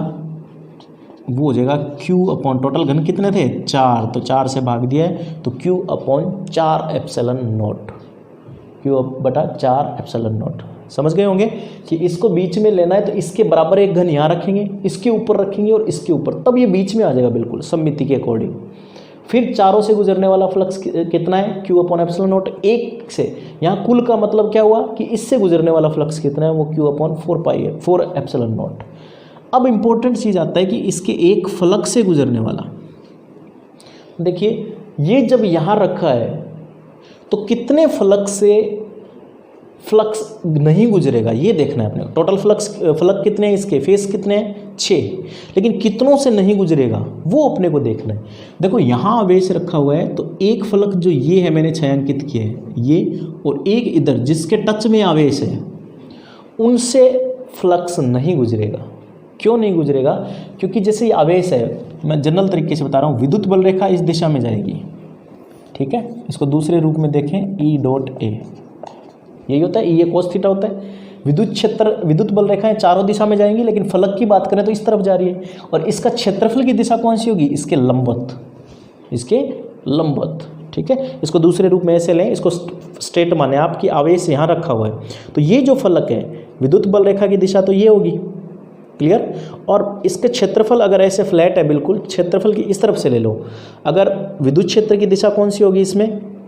A: वो हो जाएगा क्यू अपॉन, टोटल घन कितने थे, 4, तो 4 से भाग दिया है, तो Q upon 4 epsilon not, Q बटा 4 एप्सिलॉन नॉट। समझ गए होंगे कि इसको बीच में लेना है, तो इसके बराबर एक घन यहाँ रखेंगे, इसके ऊपर रखेंगे और इसके ऊपर, तब ये बीच में आ जाएगा बिल्कुल सममिति के अकॉर्डिंग। फिर चारों से गुजरने वाला फ्लक्स कितना है, क्यू अपॉन एप्सिलॉन नॉट, एक से। यहाँ कुल का मतलब क्या हुआ कि इससे गुजरने वाला फ्लक्स कितना है, वो क्यू अपॉन 4 एप्सिलॉन नॉट। अब इंपॉर्टेंट चीज़ आता है कि इसके एक फलक से गुजरने वाला, देखिए ये जब यहाँ रखा है तो कितने फलक से फ्लक्स नहीं गुजरेगा, ये देखना है अपने को। टोटल फलक कितने हैं, इसके फेस कितने हैं, 6, लेकिन कितनों से नहीं गुजरेगा वो अपने को देखना है। देखो यहाँ आवेश रखा हुआ है, तो एक फलक जो ये है मैंने छायांकित किया है, ये, और एक इधर जिसके टच में आवेश है, उनसे फ्लक्स नहीं गुजरेगा। क्यों नहीं गुजरेगा, क्योंकि जैसे ये आवेश है, मैं जनरल तरीके से बता रहा हूँ, विद्युत बल रेखा इस दिशा में जाएगी, ठीक है। इसको दूसरे रूप में देखें, ई डॉट ए, यही होता है, ये कोस थीटा होता है। विद्युत बल रेखाएं चारों दिशा में जाएंगी, लेकिन फलक की बात करें तो इस तरफ जा रही है, और इसका क्षेत्रफल की दिशा कौन सी होगी, इसके लंबवत, इसके लंबवत, ठीक है। इसको दूसरे रूप में ऐसे लें, इसको स्ट्रेट माने आप कि आवेश यहाँ रखा हुआ है, तो ये जो फलक है विद्युत बल रेखा की दिशा तो ये होगी, क्लियर। और इसके क्षेत्रफल अगर ऐसे फ्लैट है बिल्कुल, क्षेत्रफल की इस तरफ से ले लो, अगर विद्युत क्षेत्र की दिशा कौन सी होगी,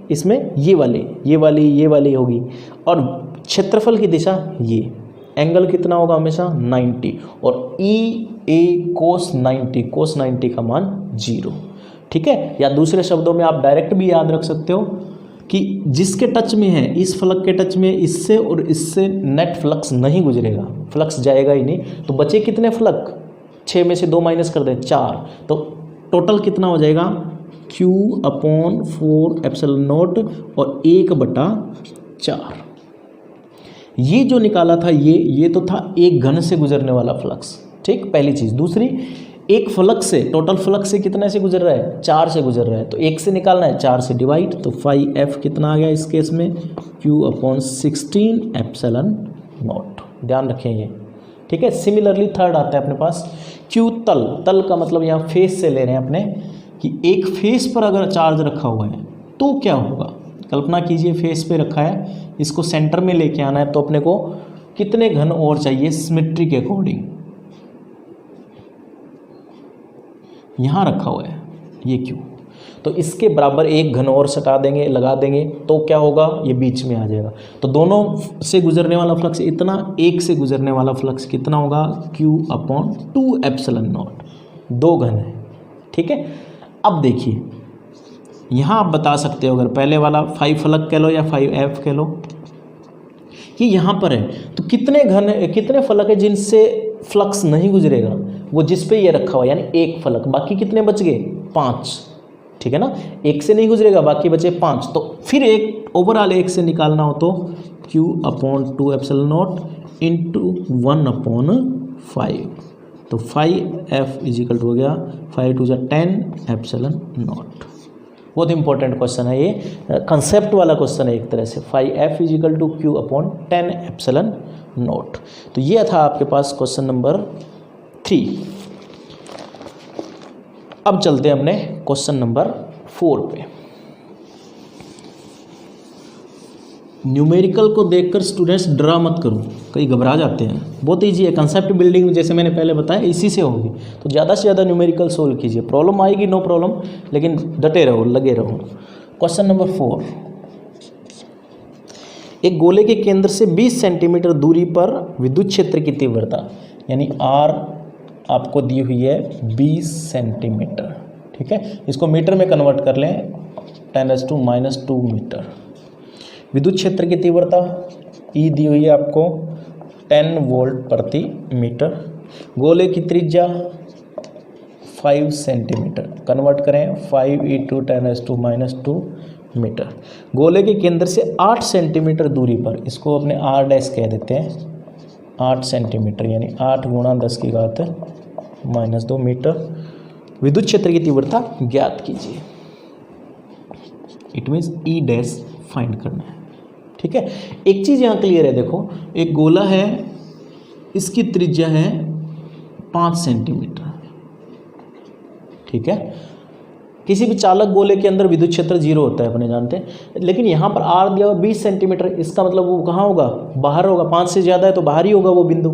A: इसमें ये वाली होगी, और क्षेत्रफल की दिशा ये। एंगल कितना होगा हमेशा 90, और ई ए कोस 90 का मान 0, ठीक है। या दूसरे शब्दों में आप डायरेक्ट भी याद रख सकते हो कि जिसके टच में है, इस फलक के टच में इससे और इससे नेट फ्लक्स नहीं गुजरेगा, फ्लक्स जाएगा ही नहीं। तो बचे कितने फलक, 6 में से 2 माइनस कर दें, 4, तो टोटल कितना हो जाएगा, क्यू अपॉन 4 एप्सिलॉन नॉट और 1/4। ये जो निकाला था ये तो था एक घन से गुजरने वाला फ्लक्स, ठीक, पहली चीज़। दूसरी, एक फलक से, टोटल फलक से कितने से गुजर रहा है, 4 से गुजर रहा है, तो 1 से निकालना है, 4 से डिवाइड, तो फाई एफ कितना आ गया इस केस में, क्यू अपॉन 16 एप्सिलॉन नॉट। ध्यान रखें ये, ठीक है। सिमिलरली थर्ड आता है अपने पास क्यू तल का मतलब यहाँ फेस से ले रहे हैं अपने, कि एक फेस पर अगर चार्ज रखा हुआ है तो क्या होगा। कल्पना कीजिए फेस पे रखा है, इसको सेंटर में लेके आना है, तो अपने को कितने घन और चाहिए सिमेट्री के अकॉर्डिंग। यहाँ रखा हुआ है ये क्यू, तो इसके बराबर एक घन और सटा देंगे, लगा देंगे, तो क्या होगा, ये बीच में आ जाएगा। तो दोनों से गुजरने वाला फ्लक्स इतना, एक से गुजरने वाला फ्लक्स कितना होगा, क्यू अपॉन 2 एप्सिलॉन नॉट, 2 घन है, ठीक है। अब देखिए यहाँ आप बता सकते हो, अगर पहले वाला 5 फलक कह लो या 5 एफ कह लो, कि यहाँ पर है, तो कितने फलक है जिनसे फ्लक्स नहीं गुजरेगा, वो जिस पे ये रखा हुआ, यानी एक फलक, बाकी कितने बच गए 5, ठीक है ना, एक से नहीं गुजरेगा, बाकी बचे 5। तो फिर एक ओवरऑल एक से निकालना हो तो Q/2 एप्सिलॉन नॉट इंटू 1/5, तो 5F इजिकल टू हो गया 5 2 10 एप्सिलॉन नॉट। बहुत इंपॉर्टेंट क्वेश्चन है ये, कंसेप्ट वाला क्वेश्चन है एक तरह से। 5F is equal to Q/10 epsilon not. तो ये था आपके पास क्वेश्चन नंबर 3। अब चलते हैं अपने क्वेश्चन नंबर 4 पे। न्यूमेरिकल को देखकर स्टूडेंट्स डरा मत करो, कई घबरा जाते हैं, बहुत ईजी है। कंसेप्ट बिल्डिंग जैसे मैंने पहले बताया इसी से होगी, तो ज़्यादा से ज़्यादा न्यूमेरिकल सोल्व कीजिए। प्रॉब्लम आएगी नो प्रॉब्लम, लेकिन डटे रहो, लगे रहो। क्वेश्चन नंबर 4, एक गोले के केंद्र से 20 सेंटीमीटर दूरी पर विद्युत क्षेत्र की तीव्रता, यानी R आपको दी हुई है 20 सेंटीमीटर, ठीक है, इसको मीटर में कन्वर्ट कर लें 10⁻⁻² मीटर। विद्युत क्षेत्र की तीव्रता E दी हुई है आपको 10 वोल्ट प्रति मीटर। गोले की त्रिज्या 5 सेंटीमीटर, कन्वर्ट करें 5 × 10⁻² मीटर। गोले के केंद्र से 8 सेंटीमीटर दूरी पर, इसको अपने R' कह देते हैं, 8 सेंटीमीटर यानी 8 × 10⁻² मीटर। विद्युत क्षेत्र की तीव्रता ज्ञात कीजिए। इट मीन्स E' फाइंड करना है, ठीक है। एक चीज़ यहाँ क्लियर है, देखो एक गोला है, इसकी त्रिज्या है 5 सेंटीमीटर, ठीक है। किसी भी चालक गोले के अंदर विद्युत क्षेत्र 0 होता है, अपने जानते हैं, लेकिन यहाँ पर R दिया हुआ 20 सेंटीमीटर, इसका मतलब वो कहाँ होगा, बाहर होगा। 5 से ज़्यादा है तो बाहर ही होगा वो बिंदु।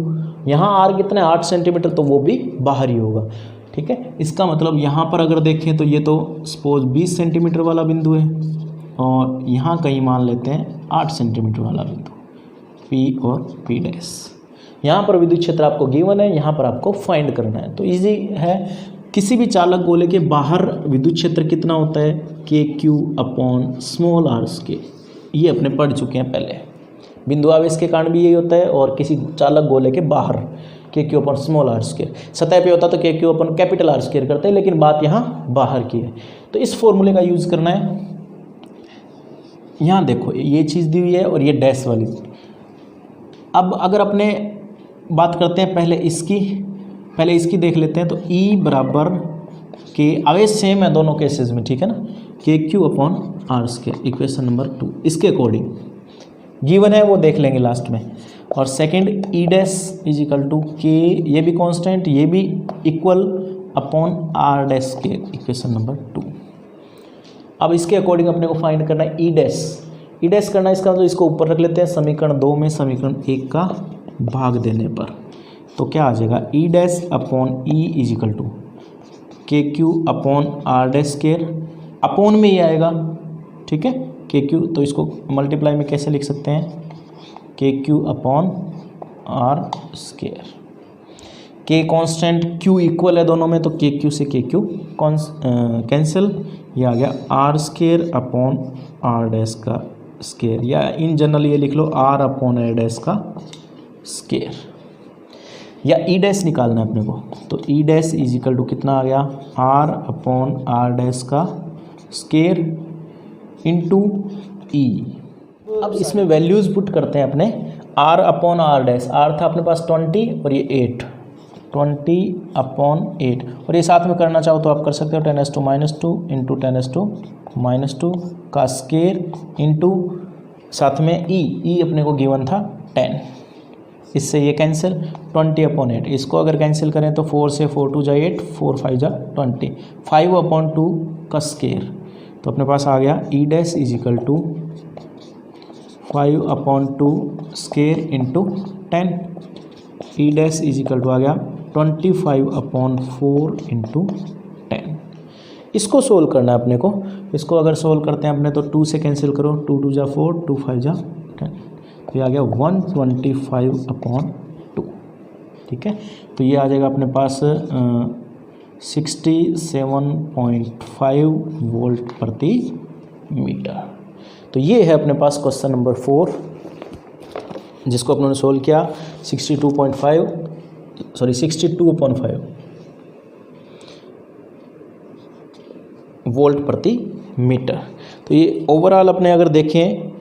A: यहाँ R कितना है 8 सेंटीमीटर, तो वो भी बाहर ही होगा, ठीक है। इसका मतलब यहाँ पर अगर देखें तो ये तो सपोज 20 सेंटीमीटर वाला बिंदु है, और यहाँ कहीं मान लेते हैं 8 सेंटीमीटर वाला बिंदु P और P'। यहाँ पर विद्युत क्षेत्र आपको गिवन है, यहाँ पर आपको फाइंड करना है, तो इजी है। किसी भी चालक गोले के बाहर विद्युत क्षेत्र कितना होता है, KQ/r²। ये अपने पढ़ चुके हैं पहले, बिंदु आवेश के कारण भी यही होता है, और किसी चालक गोले के बाहर KQ/r²। सतह पे होता तो KQ/R² करते हैं, लेकिन बात यहाँ बाहर की है, तो इस फॉर्मूले का यूज़ करना है। यहाँ देखो ये चीज़ दी हुई है और ये डैश वाली। अब अगर अपने बात करते हैं पहले इसकी देख लेते हैं, तो E बराबर के, आवेश सेम है दोनों केसेस में, ठीक है ना, KQ/r², इक्वेशन नंबर 2 इसके अकॉर्डिंग गिवन है, वो देख लेंगे लास्ट में। और second E' is equal to K, ये भी कांस्टेंट, ये भी equal upon R'², equation number 2। अब इसके अकॉर्डिंग अपने को फाइंड करना है E' करना है, इसका मतलब इसको ऊपर रख लेते हैं समीकरण 2 में, समीकरण 1 का भाग देने पर, तो क्या आ जाएगा E'/E is equal to KQ/R'², upon में ही आएगा, ठीक है, KQ, तो इसको मल्टीप्लाई में कैसे लिख सकते हैं, KQ/R²। K constant, Q equal है दोनों में, तो KQ से KQ कैंसिल, ये आ गया R²/R'², या इन जनरल ये लिख लो R/R'², या E' निकालना है अपने को, तो E' इजिकल टू कितना आ गया, R/R'² इंटू E। अब इसमें वैल्यूज़ पुट करते हैं अपने, R/R', R था अपने पास 20 और ये 8, 20/8, और ये साथ में करना चाहो तो आप कर सकते हो 10⁻² इंटू 10⁻² का स्केयर इंटू साथ में E अपने को गिवन था 10, इससे ये कैंसिल 20/8, इसको अगर कैंसिल करें तो 4 से 4 2 8, 4 5 20, 5/2 का स्केयर, तो अपने पास आ गया E' is equal to 5/2 square into 10, E' is equal to आ गया 25/4 इंटू 10। इसको सोल्व करना है अपने को, इसको अगर सोल्व करते हैं अपने तो 2 से कैंसिल करो, 2 2 4, 2 5 10, तो ये आ गया 125/2, ठीक है। तो ये आ जाएगा अपने पास 67.5 वोल्ट प्रति मीटर। तो ये है अपने पास क्वेश्चन नंबर 4। जिसको अपनों ने सोल्व किया 62.5 वोल्ट प्रति मीटर। तो ये ओवरऑल अपने अगर देखें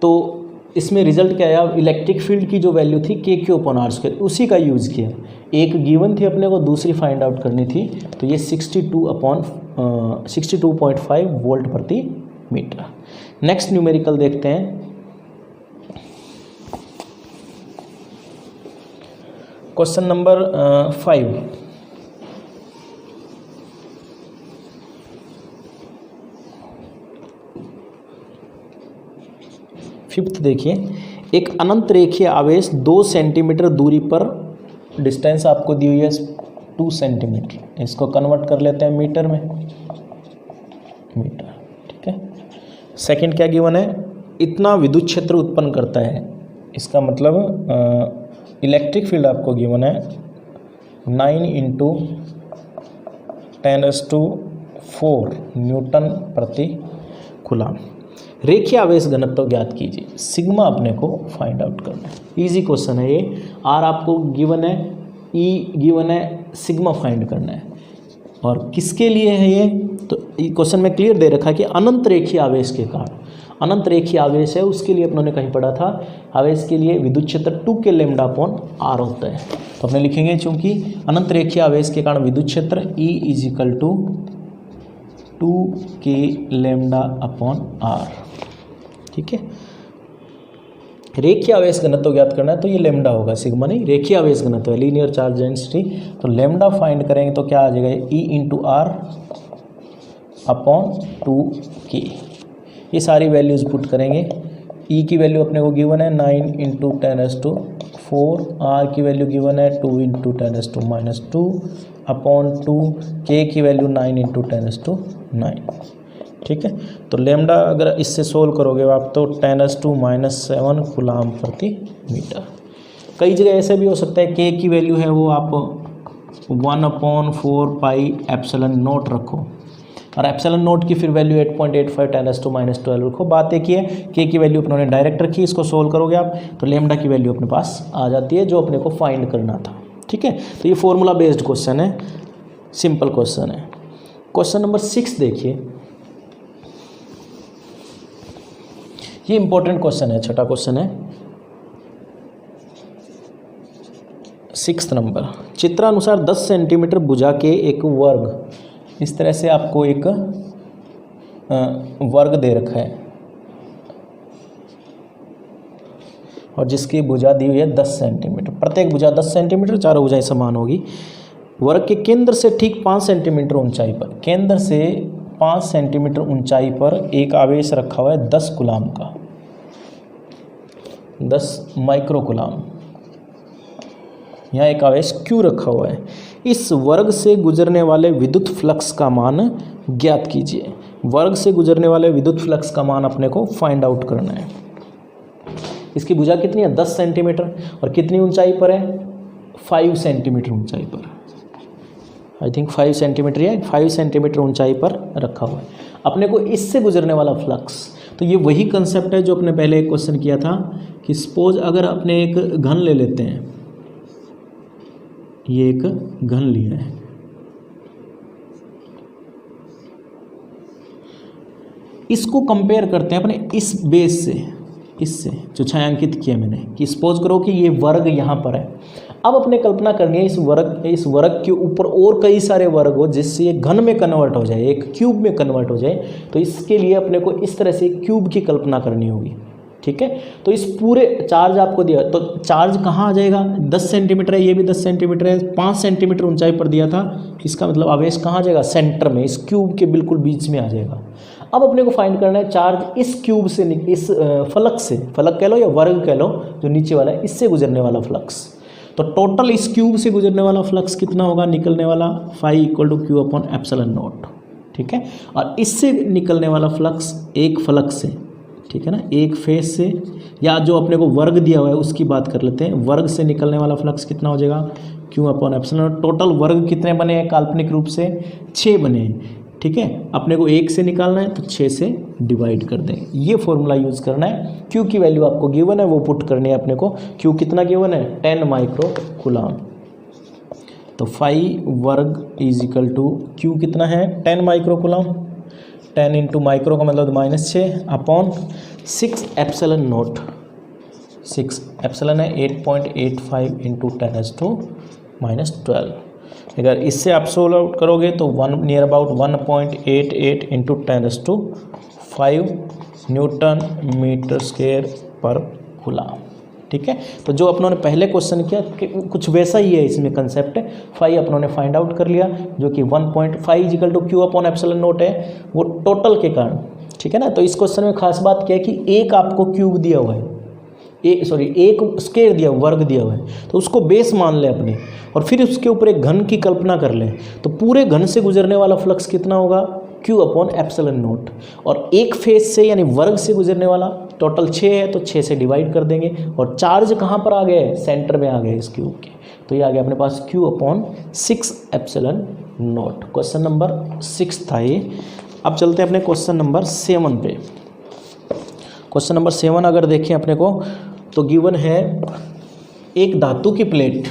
A: तो इसमें रिजल्ट क्या आया, इलेक्ट्रिक फील्ड की जो वैल्यू थी KQ/R², उसी का यूज़ किया। एक गिवन थी अपने को, दूसरी फाइंड आउट करनी थी, तो ये 62.5 वोल्ट प्रति मीटर। नेक्स्ट न्यूमेरिकल देखते हैं। Question number 5। फिफ्थ देखिए, एक अनंत रेखीय आवेश 2 सेंटीमीटर दूरी पर, डिस्टेंस आपको दी हुई है 2 सेंटीमीटर, इसको कन्वर्ट कर लेते हैं मीटर में, मीटर, ठीक है। सेकंड क्या गिवन है, इतना विद्युत क्षेत्र उत्पन्न करता है, इसका मतलब इलेक्ट्रिक फील्ड आपको गिवन है 9 × 10⁴ न्यूटन प्रति कूलम। रेखीय आवेश घनत्व ज्ञात कीजिए, सिग्मा अपने को फाइंड आउट करना है। इजी क्वेश्चन है ये। आर आपको गिवन है, ई गिवन है, सिग्मा फाइंड करना है। और किसके लिए है ये, तो क्वेश्चन में क्लियर दे रखा है कि अनंत रेखीय आवेश के कारण, अनंत रेखीय आवेश है उसके लिए अपनों ने कहीं पढ़ा था, आवेश के लिए विद्युत क्षेत्र 2K λ/R होता है। तो अपने लिखेंगे चूंकि अनंत रेखीय आवेश के कारण विद्युत क्षेत्र E = 2K λ/R, ठीक है। रेखीय आवेश घनत्व ज्ञात करना है तो ये लैम्डा होगा, सिग्मा नहीं, रेखीय आवेश घनत्व है, लीनियर चार्ज डेंसिटी, तो लैम्डा फाइंड करेंगे तो क्या आ जाएगा, E × R/2K। ये सारी वैल्यूज़ पुट करेंगे। E की वैल्यू अपने को गिवन है 9 × 10⁴, R की वैल्यू गिवन है 2 × 10⁻²/2, K की वैल्यू 9 × 10⁹, ठीक है। तो लैम्डा अगर इससे सोल्व करोगे आप तो 10⁻⁻7 कूलम प्रति मीटर। कई जगह ऐसे भी हो सकता है, K की वैल्यू है वो आप 1/4πε0 रखो, और ε0 की फिर वैल्यू 8.85 10⁻12 रखो। बात एक ही है, K की वैल्यू अपनों ने डायरेक्ट रखी, इसको सोल्व करोगे आप तो लैम्डा की वैल्यू अपने पास आ जाती है जो अपने को फाइंड करना था, ठीक है। तो ये फॉर्मूला बेस्ड क्वेश्चन है, सिंपल क्वेश्चन है। क्वेश्चन नंबर 6 देखिए, ये इंपॉर्टेंट क्वेश्चन है, छठा क्वेश्चन है। 6th नंबर, चित्रानुसार 10 सेंटीमीटर भुजा के एक वर्ग, इस तरह से आपको एक वर्ग दे रखा है और जिसकी भुजा दी हुई है 10 सेंटीमीटर, प्रत्येक भुजा 10 सेंटीमीटर, चारों भुजाएं समान होगी। वर्ग के केंद्र से ठीक 5 सेंटीमीटर ऊंचाई पर, केंद्र से 5 सेंटीमीटर ऊंचाई पर एक आवेश रखा हुआ है 10 कूलम का, 10 माइक्रो कूलम। यहाँ एक आवेश Q रखा हुआ है। इस वर्ग से गुजरने वाले विद्युत फ्लक्स का मान ज्ञात कीजिए। वर्ग से गुजरने वाले विद्युत फ्लक्स का मान अपने को फाइंड आउट करना है। इसकी भुजा कितनी है, 10 सेंटीमीटर, और कितनी ऊंचाई पर है, 5 सेंटीमीटर ऊंचाई पर, आई थिंक 5 सेंटीमीटर या 5 सेंटीमीटर ऊंचाई पर रखा हुआ है। अपने को इससे गुजरने वाला फ्लक्स, तो ये वही कंसेप्ट है जो अपने पहले एक क्वेश्चन किया था कि सपोज अगर अपने एक घन ले लेते हैं, ये एक घन लिया है, इसको कंपेयर करते हैं अपने इस बेस से, इससे जो छायांकित किया मैंने, कि सपोज करो कि ये वर्ग यहाँ पर है। अब अपने कल्पना करनी है इस वर्ग के ऊपर और कई सारे वर्ग हो जिससे ये घन में कन्वर्ट हो जाए, एक क्यूब में कन्वर्ट हो जाए। तो इसके लिए अपने को इस तरह से क्यूब की कल्पना करनी होगी, ठीक है। तो इस पूरे चार्ज आपको दिया, तो चार्ज कहाँ आ जाएगा, 10 सेंटीमीटर है, ये भी 10 सेंटीमीटर है, 5 सेंटीमीटर ऊंचाई पर दिया था, इसका मतलब आवेश कहाँ आ जाएगा, सेंटर में, इस क्यूब के बिल्कुल बीच में आ जाएगा। अब अपने को फाइंड करना है चार्ज इस क्यूब से, इस फलक से, फलक कह लो या वर्ग कह लो जो नीचे वाला है, इससे गुजरने वाला फ्लक्स। तो टोटल इस क्यूब से गुजरने वाला फ्लक्स कितना होगा, निकलने वाला phi = Q/ε0, ठीक है। और इससे निकलने वाला फ्लक्स एक फलक से, ठीक है ना, एक फेस से, या जो अपने को वर्ग दिया हुआ है उसकी बात कर लेते हैं, वर्ग से निकलने वाला फ्लक्स कितना हो जाएगा, Q/ε0। टोटल वर्ग कितने बने हैं काल्पनिक रूप से, 6 बने हैं, ठीक है, अपने को 1 से निकालना है तो 6 से डिवाइड कर दें। ये फॉर्मूला यूज़ करना है। क्यू की वैल्यू आपको गिवन है वो पुट करनी है अपने को। क्यू कितना गिवन है 10 माइक्रो कूलाम। तो फाई वर्ग इज इक्वल टू क्यू कितना है 10 माइक्रो कूलाम। 10 इंटू माइक्रो का मतलब -6 अपॉन 6 एप्सिलॉन नॉट। 6 एप्सिलॉन है 8.85 इंटू 10⁻⁻12। अगर इससे आप सोल्व आउट करोगे तो near about 1.88 into 10⁻5 newton metre square per coulomb. ठीक है, तो जो अपनों ने पहले क्वेश्चन किया कुछ वैसा ही है, इसमें कंसेप्ट फाई अपनों ने फाइंड आउट कर लिया, जो कि 1.5 equal to Q upon epsilon naught है, वो टोटल के कारण। ठीक है ना, तो इस क्वेश्चन में खास बात क्या है कि एक आपको क्यूब दिया हुआ है, एक स्क्वायर दिया वर्ग दिया हुआ है, तो उसको बेस मान ले अपने, और फिर उसके ऊपर एक घन की कल्पना कर ले, तो पूरे घन से गुजरने वाला फ्लक्स कितना होगा क्यू अपॉन एप्सिलॉन नॉट, और एक फेज से यानी वर्ग से गुजरने वाला टोटल 6 है, तो 6 से डिवाइड कर देंगे। और चार्ज कहाँ पर आ गए, सेंटर में आ गए इस क्यूब के, तो ये आ गया अपने पास Q upon 6 epsilon naught. Question number 6 था ये। अब चलते हैं अपने क्वेश्चन नंबर 7 पे। क्वेश्चन नंबर 7 अगर देखें अपने को तो गिवन है एक धातु की प्लेट,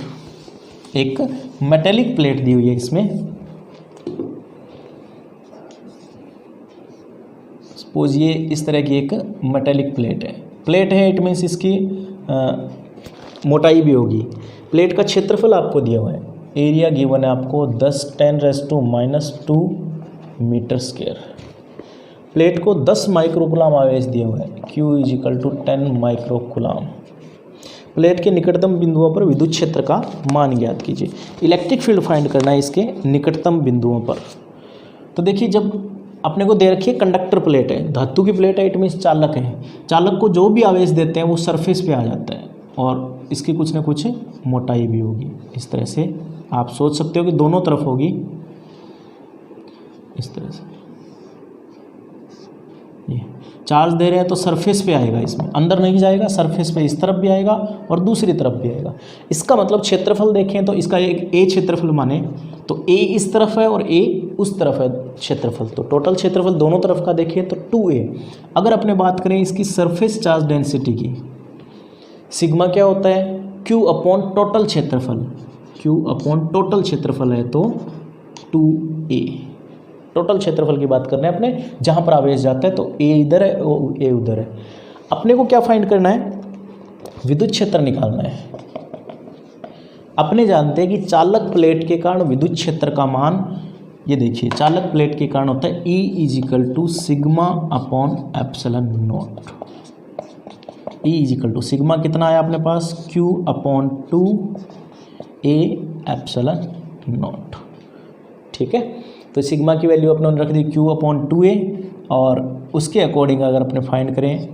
A: एक मेटेलिक प्लेट दी हुई है इसमें। सपोज ये इस तरह की एक मेटेलिक प्लेट है, इट मीन्स इसकी मोटाई भी होगी। प्लेट का क्षेत्रफल आपको दिया हुआ है, एरिया गिवन है आपको 10⁻⁻² मीटर स्क्वायर। प्लेट को 10 माइक्रो कूलाम आवेश दिया हुआ है, Q is equal to 10 micro coulomb. Plate के निकटतम बिंदुओं पर विद्युत क्षेत्र का मान ज्ञात कीजिए। इलेक्ट्रिक फील्ड फाइंड करना है इसके निकटतम बिंदुओं पर। तो देखिए, जब अपने को दे रखी है कंडक्टर प्लेट है, धातु की प्लेट है, इट मीन्स चालक है। चालक को जो भी आवेश देते हैं वो सरफेस पे आ जाता है, और इसकी कुछ ना कुछ मोटाई भी होगी। इस तरह से आप सोच सकते हो कि दोनों तरफ होगी, इस तरह से ये चार्ज दे रहे हैं तो सरफेस पे आएगा, इसमें अंदर नहीं जाएगा, सरफेस पे इस तरफ भी आएगा और दूसरी तरफ भी आएगा। इसका मतलब क्षेत्रफल देखें तो इसका एक ए क्षेत्रफल माने तो ए इस तरफ है और ए उस तरफ है क्षेत्रफल, तो टोटल क्षेत्रफल दोनों तरफ का देखें तो 2a। अगर अपने बात करें इसकी सरफेस चार्ज डेंसिटी की, सिग्मा क्या होता है Q अपॉन टोटल क्षेत्रफल, Q अपॉन टोटल क्षेत्रफल है तो 2a। टोटल क्षेत्रफल की बात करना है अपने, जहाँ पर आवेश जाता है, तो A इधर है और A उधर है। अपने को क्या फाइंड करना है, विद्युत क्षेत्र निकालना है। अपने जानते हैं कि चालक प्लेट के कारण विद्युत क्षेत्र का मान, ये देखिए चालक प्लेट के कारण होता है E is equal to sigma upon epsilon naught. E is equal to sigma कितना आया अपने पास Q upon 2a epsilon not. ठीक है, तो सिग्मा की वैल्यू अपने रख दी Q अपॉन 2a, और उसके अकॉर्डिंग अगर अपने फाइंड करें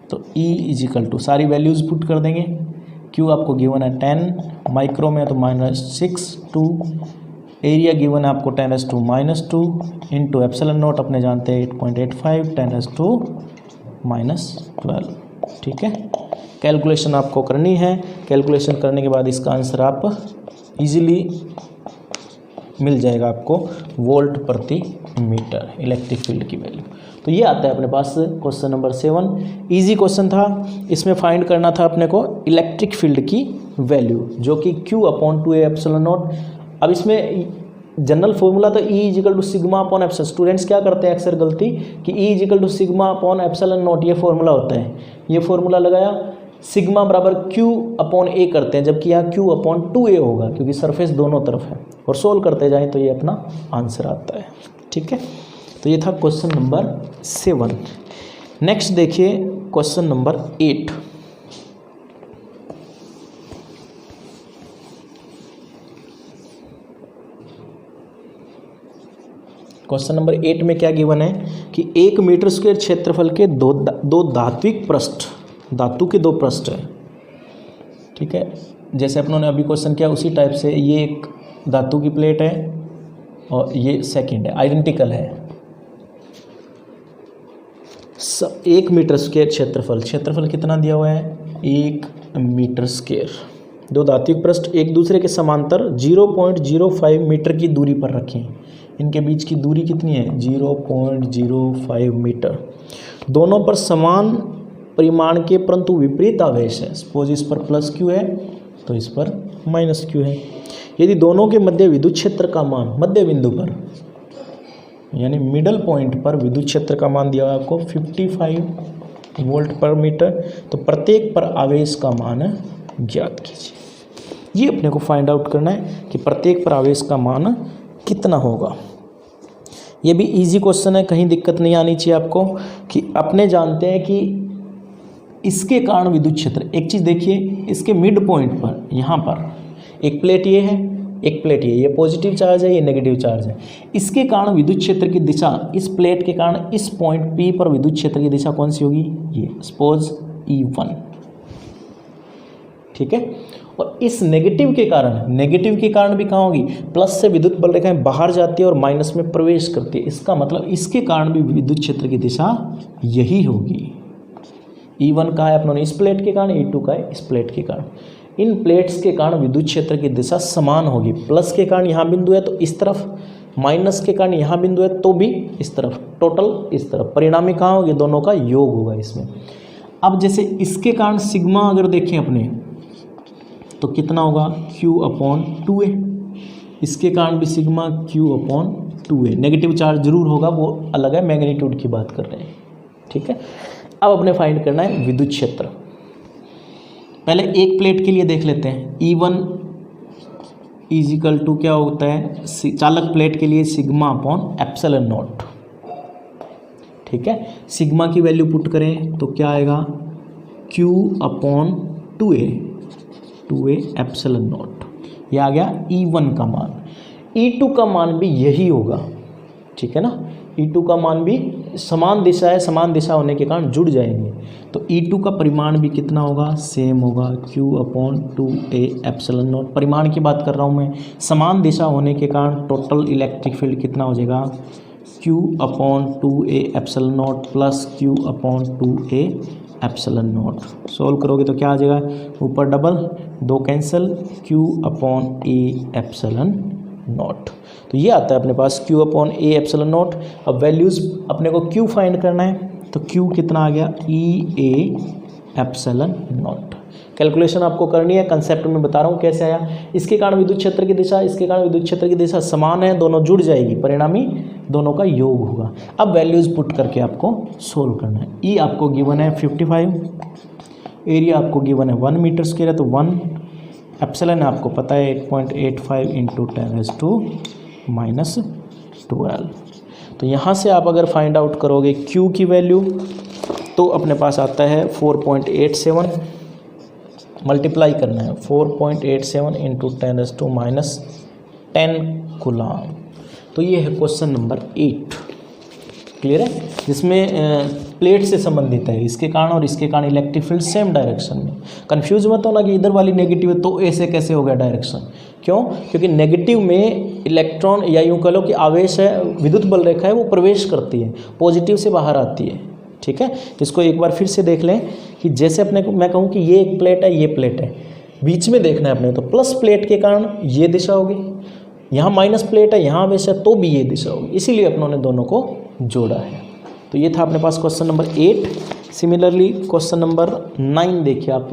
A: तो E इज इक्वल टू सारी वैल्यूज़ पुट कर देंगे। Q आपको गिवन है 10 माइक्रो में तो -6 एरिया गिवन है आपको 10⁻⁻² इंटू एप्सिलॉन नॉट अपने जानते हैं 8.85 10⁻⁻12। ठीक है, कैलकुलेशन आपको करनी है। कैलकुलेशन करने के बाद इसका आंसर आप इजीली मिल जाएगा आपको वोल्ट प्रति मीटर इलेक्ट्रिक फील्ड की वैल्यू। तो ये आता है अपने पास क्वेश्चन नंबर 7। इजी क्वेश्चन था, इसमें फाइंड करना था अपने को इलेक्ट्रिक फील्ड की वैल्यू, जो कि Q upon 2a epsilon naught. अब इसमें जनरल फॉर्मूला तो E is equal to sigma upon epsilon. Students क्या करते हैं अक्सर गलती कि E is equal to sigma upon epsilon naught, ये फॉर्मूला होता है, ये फॉर्मूला लगाया, सिग्मा बराबर Q अपॉन a करते हैं, जबकि यहाँ Q अपॉन 2a होगा क्योंकि सरफेस दोनों तरफ है, और सोल्व करते जाएं तो ये अपना आंसर आता है। ठीक है, तो ये था क्वेश्चन नंबर 7। नेक्स्ट देखिए क्वेश्चन नंबर 8। क्वेश्चन नंबर 8 में क्या गिवन है कि 1 मीटर स्क्वायर क्षेत्रफल के दो धात्विक पृष्ठ, धातु के 2 पृष्ठ है। ठीक है, जैसे अपनों ने अभी क्वेश्चन किया उसी टाइप से ये एक धातु की प्लेट है और ये सेकंड है, आइडेंटिकल है। 1 मीटर स्क्वायर क्षेत्रफल कितना दिया हुआ है 1 मीटर स्क्वायर। दो धात्विक पृष्ठ एक दूसरे के समांतर 0.05 मीटर की दूरी पर रखें, इनके बीच की दूरी कितनी है 0.05 मीटर। दोनों पर समान परिमाण के परंतु विपरीत आवेश है। सपोज इस पर प्लस क्यू है तो इस पर माइनस क्यू है। यदि दोनों के मध्य विद्युत क्षेत्र का मान मध्य बिंदु पर यानी मिडल पॉइंट पर विद्युत क्षेत्र का मान दिया हुआ आपको 55 वोल्ट पर मीटर, तो प्रत्येक पर आवेश का मान ज्ञात कीजिए। ये अपने को फाइंड आउट करना है कि प्रत्येक पर आवेश का मान कितना होगा। ये भी इजी क्वेश्चन है, कहीं दिक्कत नहीं आनी चाहिए आपको कि अपने जानते हैं कि इसके कारण विद्युत क्षेत्र, एक चीज़ देखिए इसके मिड पॉइंट पर यहाँ पर एक प्लेट ये है, एक प्लेट ये पॉजिटिव चार्ज है, ये नेगेटिव चार्ज है। इसके कारण विद्युत क्षेत्र की दिशा, इस प्लेट के कारण इस पॉइंट P पर विद्युत क्षेत्र की दिशा कौन सी होगी, ये सपोज E1, ठीक है। और इस नेगेटिव के कारण भी कहाँ होगी, प्लस से विद्युत बल रेखाएं बाहर जाती है और माइनस में प्रवेश करती है। इसका मतलब इसके कारण भी विद्युत क्षेत्र की दिशा यही होगी। E1 का है अपनों ने इस प्लेट के कारण, E2 का है इस प्लेट के कारण। इन प्लेट्स के कारण विद्युत क्षेत्र की दिशा समान होगी। प्लस के कारण यहाँ बिंदु है तो इस तरफ, माइनस के कारण यहाँ बिंदु है तो भी इस तरफ, टोटल इस तरफ। परिणामी कहाँ होगी, दोनों का योग होगा इसमें। अब जैसे इसके कारण सिग्मा अगर देखें अपने तो कितना होगा Q/2A। इसके कारण भी सिग्मा Q/2A। नेगेटिव चार्ज जरूर होगा, वो अलग है, मैग्नीट्यूड की बात कर रहे हैं, ठीक है। अब अपने फाइंड करना है विद्युत क्षेत्र। पहले एक प्लेट के लिए देख लेते हैं। E1 = क्या होता है, चालक प्लेट के लिए σ/ε0, ठीक है। सिग्मा की वैल्यू पुट करें तो क्या आएगा Q/2A ε0। ये आ गया E1 का मान। E2 का मान भी यही होगा, ठीक है ना। E2 का मान भी समान दिशा है, समान दिशा होने के कारण जुड़ जाएंगे। तो E2 का परिमाण भी कितना होगा, सेम होगा Q/2A ε0। परिमाण की बात कर रहा हूँ मैं, समान दिशा होने के कारण टोटल इलेक्ट्रिक फील्ड कितना हो जाएगा Q/2A ε0 प्लस Q/2A ε0। सोल्व करोगे तो क्या आ जाएगा, ऊपर डबल, दो कैंसिल, Q/A ε0। तो ये आता है अपने पास Q/A ε0। अब वैल्यूज़ अपने को Q फाइंड करना है तो Q कितना आ गया EA ε0। कैलकुलेशन आपको करनी है, कंसेप्ट में बता रहा हूँ कैसे आया। इसके कारण विद्युत क्षेत्र की दिशा, इसके कारण विद्युत क्षेत्र की दिशा समान है, दोनों जुड़ जाएगी, परिणामी दोनों का योग होगा। अब वैल्यूज़ पुट करके आपको सोल्व करना है। ई आपको गिवन है 55, एरिया आपको गिवन है 1 मीटर स्क्वायर है तो 1, एप्सिलॉन आपको पता है 8.85 × 10⁻12। तो यहाँ से आप अगर फाइंड आउट करोगे Q की वैल्यू तो अपने पास आता है 4.87, मल्टीप्लाई करना है 4.87 × 10⁻10 कूलम। तो ये है क्वेश्चन नंबर 8, क्लियर है, जिसमें प्लेट से संबंधित है। इसके कारण और इसके कारण इलेक्ट्रिक फील्ड सेम डायरेक्शन में। कंफ्यूज मत होना कि इधर वाली नेगेटिव है तो ऐसे कैसे हो गया डायरेक्शन, क्यों, क्योंकि नेगेटिव में इलेक्ट्रॉन या यूँ कह लो कि आवेश है, विद्युत बल रेखा है, वो प्रवेश करती है, पॉजिटिव से बाहर आती है, ठीक है। इसको एक बार फिर से देख लें कि जैसे अपने को मैं कहूँ कि ये एक प्लेट है, ये प्लेट है, बीच में देखना है अपने, तो प्लस प्लेट के कारण ये दिशा होगी, यहाँ माइनस प्लेट है, यहाँ आवेश है तो भी ये दिशा होगी, इसीलिए अपनों ने दोनों को जोड़ा है। तो ये था अपने पास question number 8। Similarly question number 9 देखिए आप।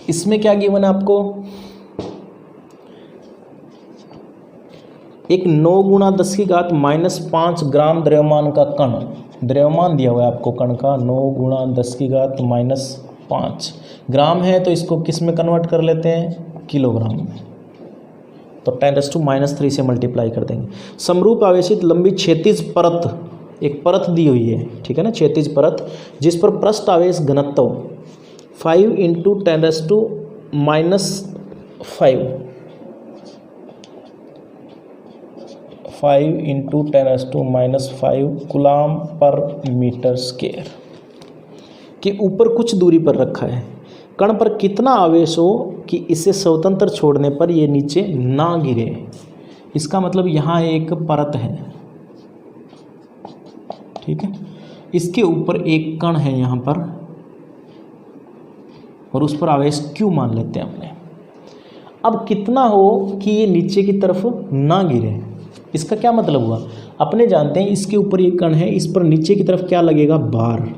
A: इसमें क्या गिवन है आपको, एक 9 × 10⁻5 ग्राम द्रव्यमान का कण, द्रव्यमान दिया हुआ है आपको कण का 9 × 10⁻5 ग्राम है, तो इसको किस में कन्वर्ट कर लेते हैं, किलोग्राम में, तो 10⁻³ से मल्टीप्लाई कर देंगे। समरूप आवेशित लंबी क्षैतिज परत, एक परत दी हुई है, ठीक है ना, क्षैतिज परत, जिस पर पृष्ठ आवेश घनत्व 5 × 10⁻5 कूलम पर मीटर स्क्वायर के ऊपर कुछ दूरी पर रखा है। कण पर कितना आवेश हो कि इसे स्वतंत्र छोड़ने पर ये नीचे ना गिरे। इसका मतलब यहाँ एक परत है, ठीक है, इसके ऊपर एक कण है यहाँ पर और उस पर आवेश Q मान लेते हैं अपने। अब कितना हो कि ये नीचे की तरफ ना गिरे, इसका क्या मतलब हुआ, अपने जानते हैं इसके ऊपर ये कण है, इस पर नीचे की तरफ क्या लगेगा, भार,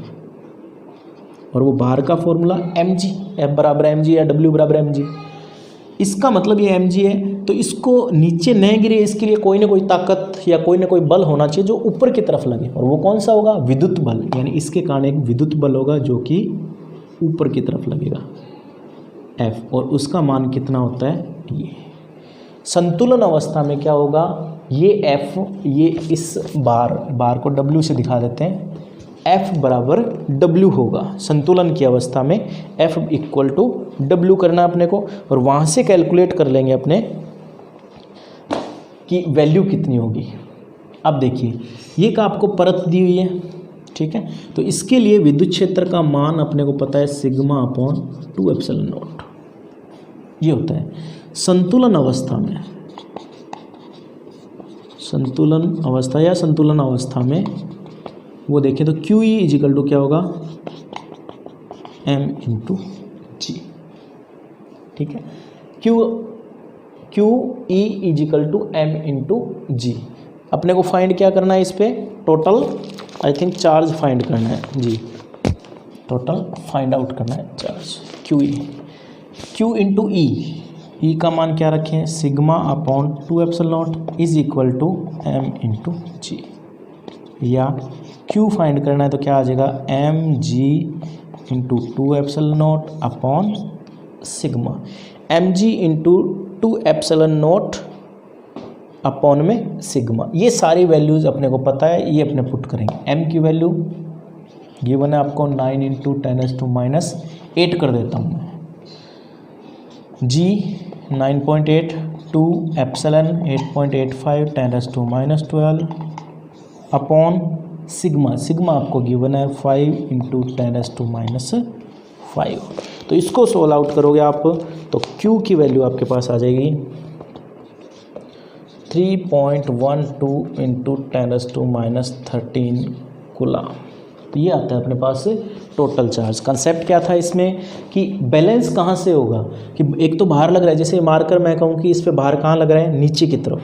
A: और वो भार का फॉर्मूला mg, F बराबर mg या W बराबर mg। इसका मतलब ये mg है, तो इसको नीचे न गिरे इसके लिए कोई ना कोई ताकत या कोई ना कोई बल होना चाहिए जो ऊपर की तरफ लगे, और वो कौन सा होगा, विद्युत बल, यानी इसके कारण एक विद्युत बल होगा जो कि ऊपर की तरफ लगेगा F, और उसका मान कितना होता है, ये। संतुलन अवस्था में क्या होगा, ये F, ये इस बार को W से दिखा देते हैं, F बराबर W होगा। संतुलन की अवस्था में F इक्वल टू W करना अपने को, और वहाँ से कैलकुलेट कर लेंगे अपने कि वैल्यू कितनी होगी। अब देखिए ये का आपको परत दी हुई है, ठीक है, तो इसके लिए विद्युत क्षेत्र का मान अपने को पता है सिग्मा अपॉन 2 एप्सिलॉन नॉट, ये होता है। संतुलन अवस्था में, संतुलन अवस्था या संतुलन अवस्था में वो देखें तो क्यू ई इजिकल टू क्या होगा, m इंटू जी, ठीक है, Q E is equal to m into g. अपने को फाइंड क्या करना है, इस पे total I think charge find करना है जी, टोटल फाइंड आउट करना है चार्ज, क्यू इंटू ई का मान क्या रखें, sigma upon 2 epsilon naught is equal to m into g, या Q फाइंड करना है तो क्या आ जाएगा, m g into 2 epsilon naught upon sigma, m g into 2 epsilon naught upon में सिग्मा। ये सारी वैल्यूज़ अपने को पता है, ये अपने पुट करेंगे। m की वैल्यू गिवन है आपको 9 इंटू 10⁻⁸ कर देता हूँ मैं, g 9.8, 2 एप्सिलॉन 8.85 10⁻12 अपॉन सिग्मा आपको गिवन है 5 इंटू 10⁻⁵। तो इसको सोल्व आउट करोगे आप तो Q की वैल्यू आपके पास आ जाएगी 3.12 इंटू 10⁻13 कूलम। तो ये आता है अपने पास टोटल चार्ज। कंसेप्ट क्या था इसमें कि बैलेंस कहाँ से होगा, कि एक तो भार लग रहा है, जैसे मार्कर मैं कहूँ कि इस पे भार कहाँ लग रहा है, नीचे की तरफ,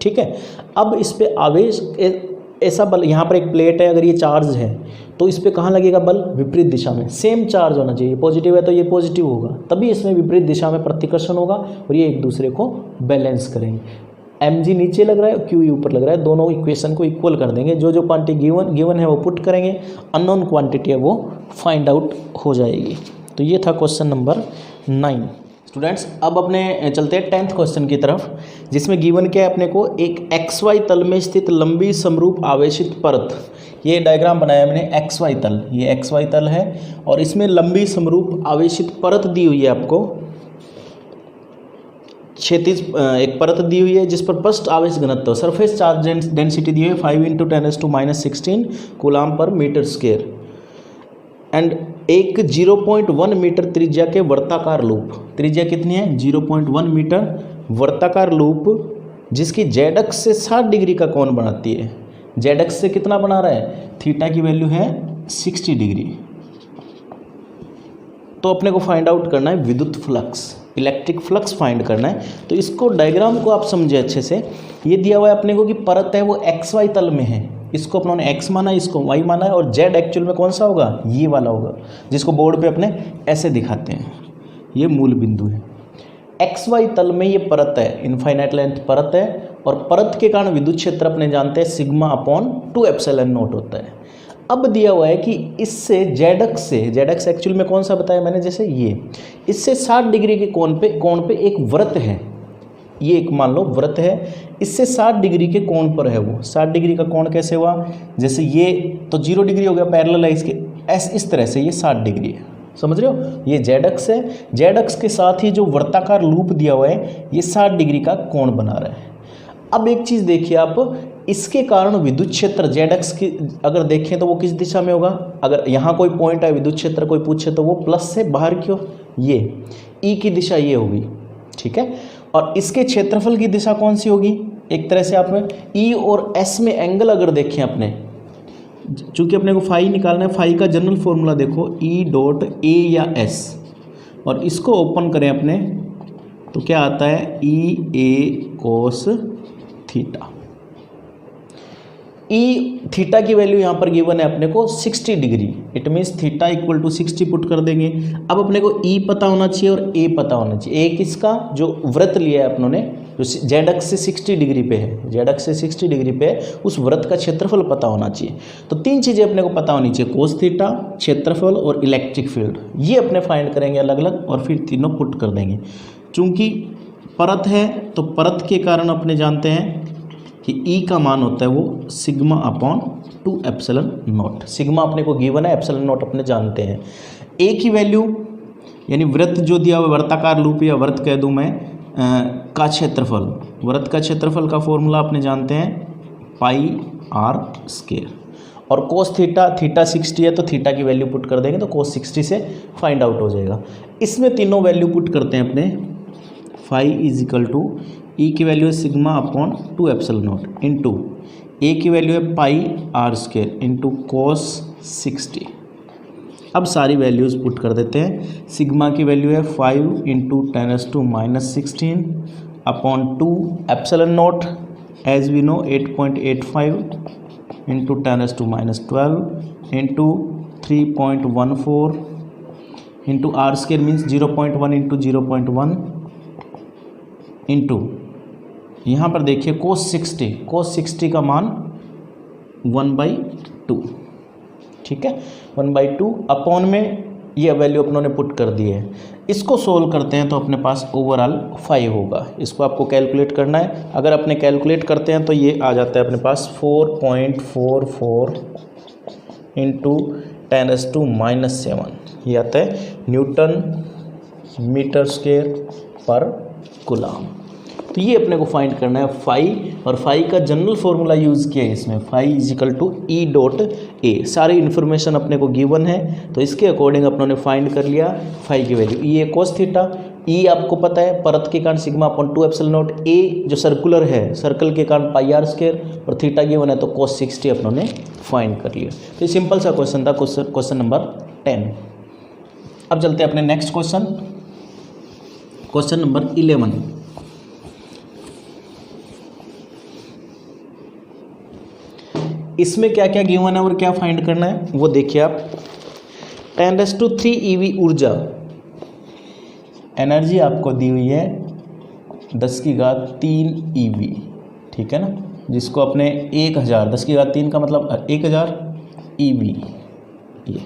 A: ठीक है। अब इस पे आवेश ऐसा बल, यहाँ पर एक प्लेट है, अगर ये चार्ज है तो इस पे कहाँ लगेगा बल, विपरीत दिशा में। सेम चार्ज होना चाहिए, पॉजिटिव है तो ये पॉजिटिव होगा, तभी इसमें विपरीत दिशा में प्रतिकर्षण होगा और ये एक दूसरे को बैलेंस करेंगे। mg नीचे लग रहा है, q ऊपर लग रहा है, दोनों इक्वेशन को इक्वल कर देंगे। जो क्वांटिटी गिवन है वो पुट करेंगे, अननोन क्वांटिटी है वो फाइंड आउट हो जाएगी। तो ये था क्वेश्चन नंबर 9। स्टूडेंट्स अब अपने चलते हैं 10th क्वेश्चन की तरफ, जिसमें गिवन क्या है अपने को, एक XY तल में स्थित लंबी समरूप आवेशित परत। ये डायग्राम बनाया मैंने XY तल, ये XY तल है और इसमें लंबी समरूप आवेशित परत दी हुई है आपको, क्षैतिज एक परत दी हुई है जिस पर पृष्ठ आवेश घनत्व सरफेस चार्ज डेंसिटी दी हुई है 5 इंटू 10⁻16 coulomb per metre square and एक 0.1 मीटर त्रिज्या के वर्ताकार लूप। त्रिज्या कितनी है, 0.1 मीटर वर्ताकार लूप, जिसकी जेड अक्ष से 60 डिग्री का कोण बनाती है। जेड अक्ष से कितना बना रहा है, थीटा की वैल्यू है 60 डिग्री। तो अपने को फाइंड आउट करना है विद्युत फ्लक्स, इलेक्ट्रिक फ्लक्स फाइंड करना है। तो इसको डायग्राम को आप समझे अच्छे से। ये दिया हुआ है अपने को कि परत है वो XY तल में है, इसको अपनों ने x माना, इसको y माना है, और z एक्चुअल में कौन सा होगा, ये वाला होगा, जिसको बोर्ड पे अपने ऐसे दिखाते हैं। ये मूल बिंदु है। XY तल में ये परत है, इनफाइनाइट लेंथ परत है, और परत के कारण विद्युत क्षेत्र अपने जानते हैं सिग्मा अपॉन 2 एप्सिलॉन नॉट होता है। अब दिया हुआ है कि इससे जेड अक्ष से, जेड अक्ष एक्चुअल में कौन सा बताया मैंने, जैसे ये, इससे 60 डिग्री के कोण पे एक वृत्त है, ये एक मान लो वृत्त है, इससे 60 डिग्री के कोण पर है वो। 60 डिग्री का कोण कैसे हुआ, जैसे ये तो 0 डिग्री हो गया, पैरेलल है इसके, इस तरह से ये 60 डिग्री है, समझ रहे हो। ये जेड अक्ष है, जेड अक्ष के साथ ही जो वर्ताकार लूप दिया हुआ है ये 60 डिग्री का कोण बना रहा है। अब एक चीज़ देखिए आप, इसके कारण विद्युत क्षेत्र जेड अक्ष की अगर देखें तो वो किस दिशा में होगा। अगर यहाँ कोई पॉइंट है विद्युत क्षेत्र कोई पूछे तो वो प्लस से बाहर की ओर, ये ई की दिशा ये होगी, ठीक है। और इसके क्षेत्रफल की दिशा कौन सी होगी, एक तरह से आप ई और एस में एंगल अगर देखें अपने, चूंकि अपने को फाई निकालना है, फाई का जनरल फॉर्मूला देखो, ई डॉट ए या एस, और इसको ओपन करें अपने तो क्या आता है E A cos theta. E theta की वैल्यू यहाँ पर गिवन है अपने को 60 degree, it means theta equal to 60 put कर देंगे। अब अपने को ई पता होना चाहिए और ए पता होना चाहिए। ए किसका, जो वृत्त लिया है अपनों ने, जो जेड अक्ष से 60 डिग्री पे है, जेड अक्ष से 60 डिग्री पे है, उस वृत्त का क्षेत्रफल पता होना चाहिए। तो तीन चीज़ें अपने को पता होनी चाहिए, कोस थीटा, क्षेत्रफल और इलेक्ट्रिक फील्ड। ये अपने फाइंड करेंगे अलग अलग और फिर तीनों पुट कर देंगे। चूँकि परत है तो परत के कारण अपने जानते हैं कि ई का मान होता है वो sigma upon 2 epsilon naught. Sigma अपने को गिवन है, एप्सिलॉन नॉट अपने जानते हैं। ए की वैल्यू यानी वृत्त जो दिया हुआ वर्ताकार लूप या वृत्त कह दूं मैं, का क्षेत्रफल, वृत्त का क्षेत्रफल का फॉर्मूला अपने जानते हैं पाई आर स्क्वायर। और कोस थीटा, थीटा 60 है तो थीटा की वैल्यू पुट कर देंगे तो कोस 60 से फाइंड आउट हो जाएगा। इसमें तीनों वैल्यू पुट करते हैं अपने। Phi is equal to E की वैल्यू है sigma upon 2 epsilon naught into A की वैल्यू है pi R square into cos 60। अब सारी वैल्यूज़ पुट कर देते हैं। सिग्मा की वैल्यू है 5 into 10⁻⁻16 upon 2 epsilon naught as we know 8.85 into 10⁻12 into 3.14 into R square means 0.1 into 0.1 into यहाँ पर देखिए कोस 60 का मान 1/2, ठीक है, 1/2 अपॉन में ये वैल्यू अपनों ने पुट कर दी है। इसको सोल्व करते हैं तो अपने पास ओवरऑल 5 होगा। इसको आपको कैलकुलेट करना है। अगर अपने कैलकुलेट करते हैं तो ये आ जाता है अपने पास 4.44 इंटू 10⁻⁻7, ये आता है न्यूटन मीटर स्क्वायर पर कूलम। तो ये अपने को फाइंड करना है फाई, और फाई का जनरल फॉर्मूला यूज़ किया है इसमें, phi is equal to E dot A. सारी इन्फॉर्मेशन अपने को गिवन है तो इसके अकॉर्डिंग अपनों ने फाइंड कर लिया फाई की value. E A cos theta, ई आपको पता है परत के कारण सिग्मा अपॉन 2 एप्सिलॉन नॉट, ए जो सर्कुलर है सर्कल के कारण पाई आर स्क्वायर, और थीटा गिवन है तो कोस 60 अपनों ने फाइंड कर लिया। तो ये सिंपल सा क्वेश्चन था, क्वेश्चन नंबर 10। अब चलते हैं अपने नेक्स्ट क्वेश्चन, क्वेश्चन नंबर 11। इसमें क्या क्या गिवन है और क्या फाइंड करना है वो देखिए आप। 10⁻³ EV ऊर्जा एनर्जी आपको दी हुई है 10⁻³ EV, ठीक है ना, जिसको अपने 1000, 10⁻³ का मतलब 1000 EV। ये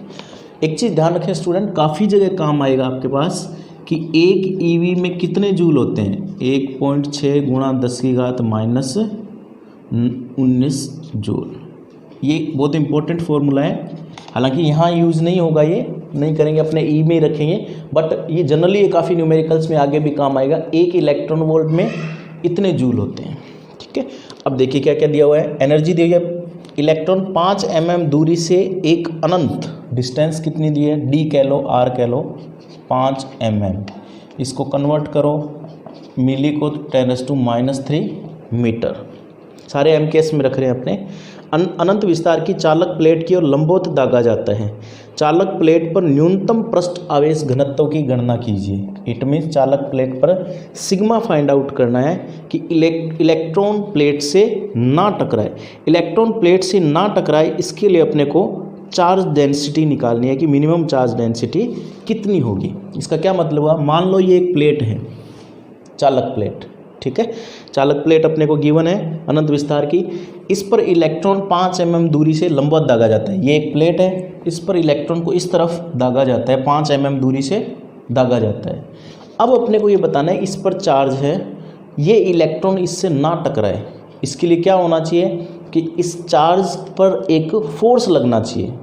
A: एक चीज़ ध्यान रखें स्टूडेंट, काफ़ी जगह काम आएगा आपके पास कि 1 EV में कितने जूल होते हैं, 1.6 गुणा 10⁻19 जूल। ये बहुत इंपॉर्टेंट फार्मूला है, हालांकि यहाँ यूज़ नहीं होगा, ये नहीं करेंगे, अपने ई में ही रखेंगे, बट ये जनरली ये काफ़ी न्यूमेरिकल्स में आगे भी काम आएगा। 1 इलेक्ट्रॉन वोल्ट में इतने जूल होते हैं, ठीक है। अब देखिए क्या क्या दिया हुआ है, एनर्जी दी हुई है, इलेक्ट्रॉन 5 mm दूरी से एक अनंत डिस्टेंस कितनी दी है, डी कह लो आर कह लो, 5 mm, इसको कन्वर्ट करो मिली को 10⁻³ मीटर, सारे एम केस में रख रहे हैं अपने। अनंत विस्तार की चालक प्लेट की ओर लंबवत दागा जाता है। चालक प्लेट पर न्यूनतम पृष्ठ आवेश घनत्व की गणना कीजिए। इट मीन्स चालक प्लेट पर सिग्मा फाइंड आउट करना है कि इलेक्ट्रॉन प्लेट से ना टकराए। इलेक्ट्रॉन प्लेट से ना टकराए इसके लिए अपने को चार्ज डेंसिटी निकालनी है कि मिनिमम चार्ज डेंसिटी कितनी होगी। इसका क्या मतलब हुआ, मान लो ये एक प्लेट है, चालक प्लेट, ठीक है, चालक प्लेट अपने को गिवन है अनंत विस्तार की, इस पर इलेक्ट्रॉन 5 mm दूरी से लंबवत दागा जाता है। ये एक प्लेट है, इस पर इलेक्ट्रॉन को इस तरफ दागा जाता है, 5 mm दूरी से दागा जाता है। अब अपने को ये बताना है इस पर चार्ज है, ये इलेक्ट्रॉन इससे ना टकराए, इसके लिए क्या होना चाहिए कि इस चार्ज पर एक फोर्स लगना चाहिए,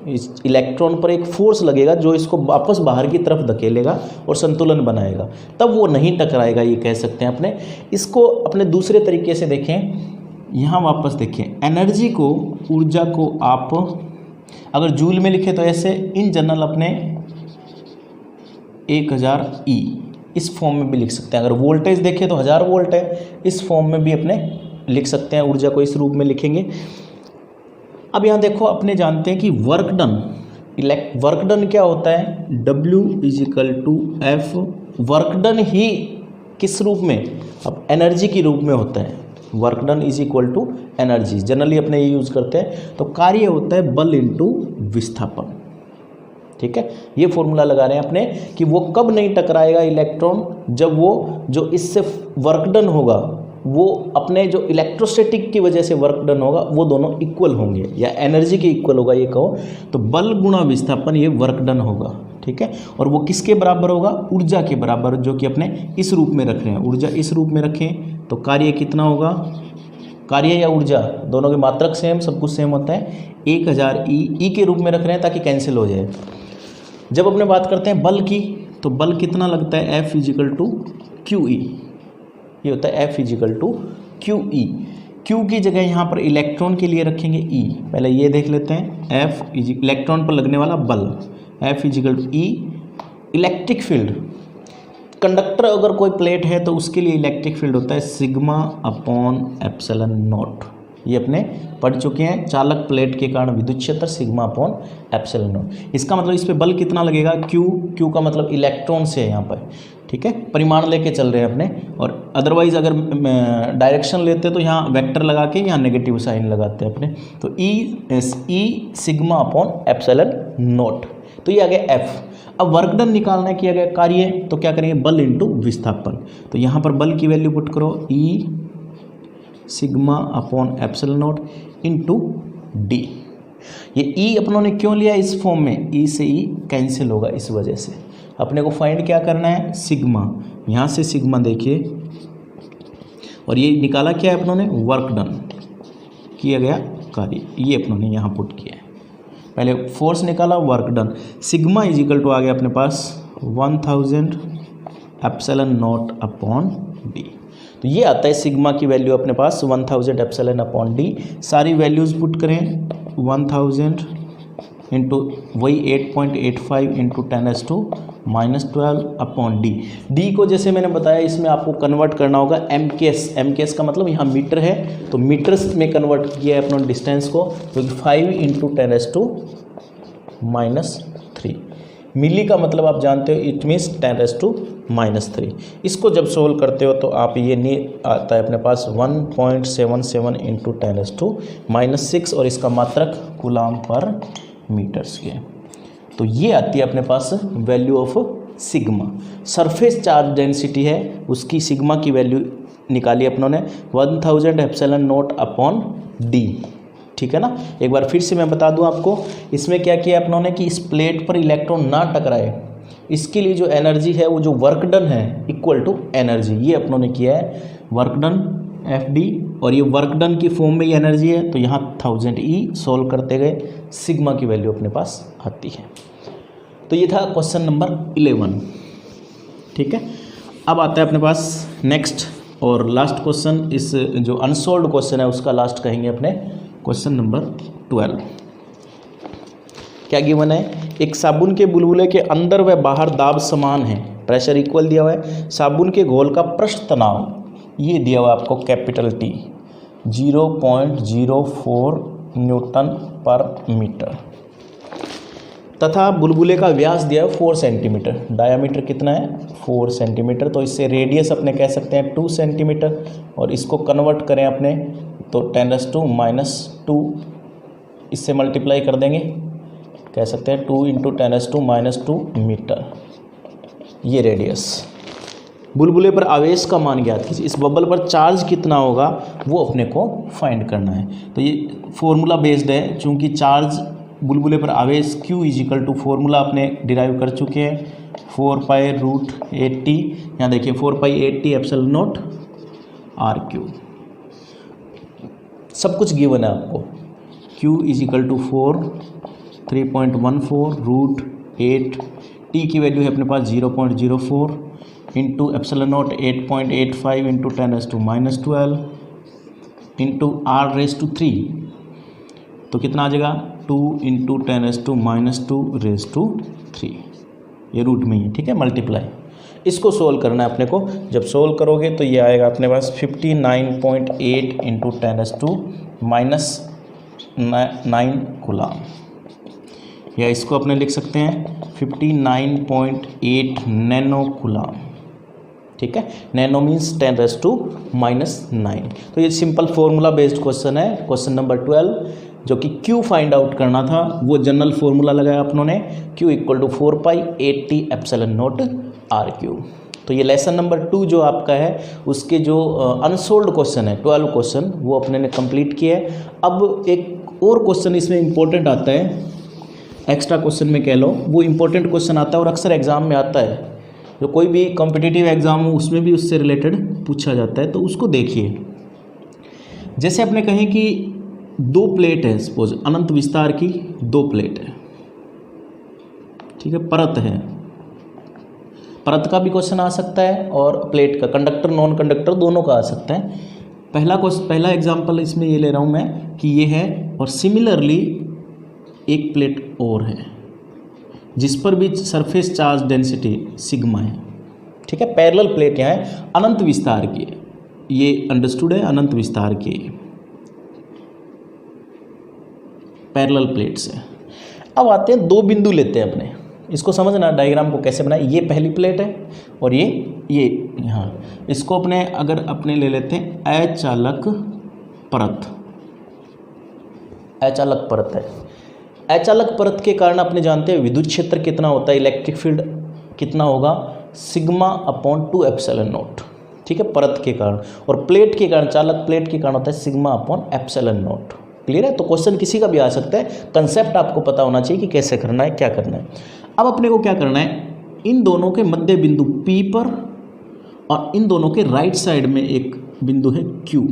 A: इस इलेक्ट्रॉन पर एक फोर्स लगेगा जो इसको वापस बाहर की तरफ धकेलेगा और संतुलन बनाएगा, तब वो नहीं टकराएगा, ये कह सकते हैं अपने। इसको अपने दूसरे तरीके से देखें, यहाँ वापस देखें, एनर्जी को, ऊर्जा को आप अगर जूल में लिखे तो ऐसे, इन जनरल अपने 1000 E इस फॉर्म में भी लिख सकते हैं। अगर वोल्टेज देखें तो 1000 वोल्ट है, इस फॉर्म में भी अपने लिख सकते हैं, ऊर्जा को इस रूप में लिखेंगे। अब यहाँ देखो, अपने जानते हैं कि वर्क डन क्या होता है, W = F। वर्क डन ही किस रूप में, अब एनर्जी के रूप में होता है। Work done is equal to energy, generally अपने ये यूज़ करते हैं। तो कार्य होता है बल इंटू विस्थापन। ठीक है, ये फॉर्मूला लगा रहे हैं अपने कि वो कब नहीं टकराएगा इलेक्ट्रॉन, जब वो जो इससे वर्क डन होगा वो अपने जो इलेक्ट्रोस्टैटिक की वजह से वर्क डन होगा वो दोनों इक्वल होंगे या एनर्जी के इक्वल होगा ये कहो तो बल गुणा विस्थापन ये वर्क डन होगा। ठीक है, और वो किसके बराबर होगा, ऊर्जा के बराबर, जो कि अपने इस रूप में रख रहे हैं। ऊर्जा इस रूप में रखें तो कार्य कितना होगा, कार्य या ऊर्जा दोनों के मात्रक सेम, सब कुछ सेम होता है। 1000 ई के रूप में रख रहे हैं ताकि कैंसिल हो जाए। जब अपने बात करते हैं बल की तो बल कितना लगता है, F is equal to Q E, ये होता है F is equal to Q E. Q की जगह यहाँ पर इलेक्ट्रॉन के लिए रखेंगे ई। पहले ये देख लेते हैं, F इलेक्ट्रॉन पर लगने वाला बल, F is equal to E. Electric field, conductor अगर कोई प्लेट है तो उसके लिए इलेक्ट्रिक फील्ड होता है सिग्मा अपॉन एप्सिलॉन नॉट। ये अपने पढ़ चुके हैं, चालक प्लेट के कारण विद्युत क्षेत्र सिग्मा अपॉन एप्सिलॉन नॉट। इसका मतलब इस पे बल कितना लगेगा, क्यू का मतलब इलेक्ट्रॉन से है यहाँ पर। ठीक है, परिमाण लेके चल रहे हैं अपने, और अदरवाइज अगर डायरेक्शन लेते तो यहाँ वेक्टर लगा के यहाँ नेगेटिव साइन लगाते हैं अपने। तो ई सिग्मा अपॉन एप्सिलॉन नॉट, तो ये आ गया एफ। अब वर्क डन निकालना है, किया गया कार्य, तो क्या करेंगे, बल इंटू विस्थापन। तो यहाँ पर बल की वैल्यू पुट करो, ई sigma upon epsilon naught into D. ये ई अपनों ने क्यों लिया इस फॉर्म में, ई से ई कैंसिल होगा, इस वजह से अपने को फाइंड क्या करना है, सिग्मा। यहाँ से सिग्मा देखिए, और ये निकाला क्या है अपनों ने, वर्क डन, किया गया कार्य, ये अपनों ने यहाँ पुट किया है। पहले फोर्स निकाला, work done, sigma is equal to आ गया अपने पास 1000 एप्सिलॉन नॉट अपॉन डी। तो ये आता है सिग्मा की वैल्यू अपने पास 1000 एप्सिलॉन अपॉन डी। सारी वैल्यूज़ पुट करें, 1000 इंटू वही 8.85 इंटू 10⁻⁻12 अपॉन डी। डी को जैसे मैंने बताया इसमें आपको कन्वर्ट करना होगा एमकेएस। एमकेएस का मतलब यहाँ मीटर है, तो मीटर्स में कन्वर्ट किया है अपने डिस्टेंस को, क्योंकि 5 इंटू 10⁻³ मिली का मतलब आप जानते हो, इट मीन्स 10⁻³ इसको जब सोल्व करते हो तो आप ये नहीं आता है अपने पास 1.77 इंटू 10⁻⁻6 और इसका मात्रक कूलाम पर मीटर्स के। तो ये आती है अपने पास value of sigma. Surface charge density है, उसकी सिग्मा की वैल्यू निकाली अपनों ने 1000 एप्सिलॉन नॉट अपॉन डी। ठीक है ना, एक बार फिर से मैं बता दूं आपको, इसमें क्या किया अपनों ने कि इस प्लेट पर इलेक्ट्रॉन ना टकराए, इसके लिए जो एनर्जी है वो जो वर्क डन है इक्वल टू एनर्जी, ये अपनों ने किया है वर्क डन एफ डी, और ये वर्क डन की फॉर्म में ये एनर्जी है, तो यहाँ 1000 ई सोल्व करते गए सिग्मा की वैल्यू अपने पास आती है। तो ये था क्वेश्चन नंबर 11। ठीक है, अब आता है अपने पास नेक्स्ट और लास्ट क्वेश्चन, इस जो अनसोल्व्ड क्वेश्चन है उसका लास्ट कहेंगे अपने, क्वेश्चन नंबर 12। क्या गिवन है, एक साबुन के बुलबुले के अंदर व बाहर दाब समान है, प्रेशर इक्वल दिया हुआ है, साबुन के घोल का पृष्ठ तनाव ये दिया हुआ है आपको कैपिटल टी 0.04 न्यूटन पर मीटर, तथा बुलबुले का व्यास दिया है 4 सेंटीमीटर, डायामीटर कितना है 4 सेंटीमीटर। तो इससे रेडियस अपने कह सकते हैं 2 सेंटीमीटर, और इसको कन्वर्ट करें अपने तो 10⁻², इससे मल्टीप्लाई कर देंगे, कह सकते हैं 2 इंटू 10⁻² मीटर, ये रेडियस। बुलबुले पर आवेश का मान ज्ञात कीजिए, इस बबल पर चार्ज कितना होगा वो अपने को फाइंड करना है। तो ये फॉर्मूला बेस्ड है, चूँकि चार्ज बुलबुले पर आवेश Q इजिकल टू फॉर्मूला अपने डिराइव कर चुके हैं 4π√80। यहाँ देखिए 4π80 एप्सिलॉन नॉट R3, सब कुछ गिवन है आपको। Q इजिकल टू 3.14√8, T की वैल्यू है अपने पास 0.04 into epsilon not 8.85 into 10⁻12 into R⁻3, तो कितना आ जाएगा 2 इंटू 10⁻²⁻3, ये रूट में ही है। ठीक है, मल्टीप्लाई, इसको सोल्व करना है अपने को। जब सोल्व करोगे तो ये आएगा अपने पास 59.8 इंटू 10⁻⁻9 कूलाम, या इसको अपने लिख सकते हैं 59.8 नैनो कूलाम। ठीक है। Nano means 10⁻⁻⁹। तो ये सिंपल फॉर्मूला बेस्ड क्वेश्चन है, क्वेश्चन नंबर 12, जो कि Q फाइंड आउट करना था। वो जनरल फॉर्मूला लगाया अपनों ने, Q = 4π80ε0 R3। तो ये लेसन नंबर 2 जो आपका है, उसके जो अनसोल्ड क्वेश्चन है 12 क्वेश्चन, वो अपने ने कंप्लीट किया है। अब एक और क्वेश्चन इसमें इंपॉर्टेंट आता है, एक्स्ट्रा क्वेश्चन में कह लो, वो इंपॉर्टेंट क्वेश्चन आता है और अक्सर एग्जाम में आता है, जो कोई भी कॉम्पिटिटिव एग्जाम हो उसमें भी उससे रिलेटेड पूछा जाता है। तो उसको देखिए, जैसे आपने कहें कि 2 प्लेट है, सपोज अनंत विस्तार की 2 प्लेट है, ठीक है, परत है, परत का भी क्वेश्चन आ सकता है और प्लेट का, कंडक्टर नॉन कंडक्टर दोनों का आ सकता है। पहला एग्जाम्पल इसमें ये ले रहा हूँ मैं कि ये है, और सिमिलरली एक प्लेट और है जिस पर भी सरफेस चार्ज डेंसिटी सिग्मा है, ठीक है। पैरेलल प्लेट यहाँ है, अनंत विस्तार की है, ये अंडरस्टूड है, अनंत विस्तार की पैरेलल प्लेट्स है। अब आते हैं 2 बिंदु लेते हैं अपने, इसको समझना डायग्राम को कैसे बनाए। ये पहली प्लेट है और ये यहाँ, इसको अपने अगर अपने ले लेते हैं अचालक परत, अचालक परत है। अचालक परत के कारण अपने जानते हैं विद्युत क्षेत्र कितना होता है, इलेक्ट्रिक फील्ड कितना होगा, σ/2ε0, ठीक है, परत के कारण। और प्लेट के कारण, चालक प्लेट के कारण होता है σ/ε0। क्लियर है। तो क्वेश्चन किसी का भी आ सकता है, कंसेप्ट आपको पता होना चाहिए कि कैसे करना है, क्या करना है। अब अपने को क्या करना है, इन दोनों के मध्य बिंदु P पर और इन दोनों के राइट साइड में एक बिंदु है Q,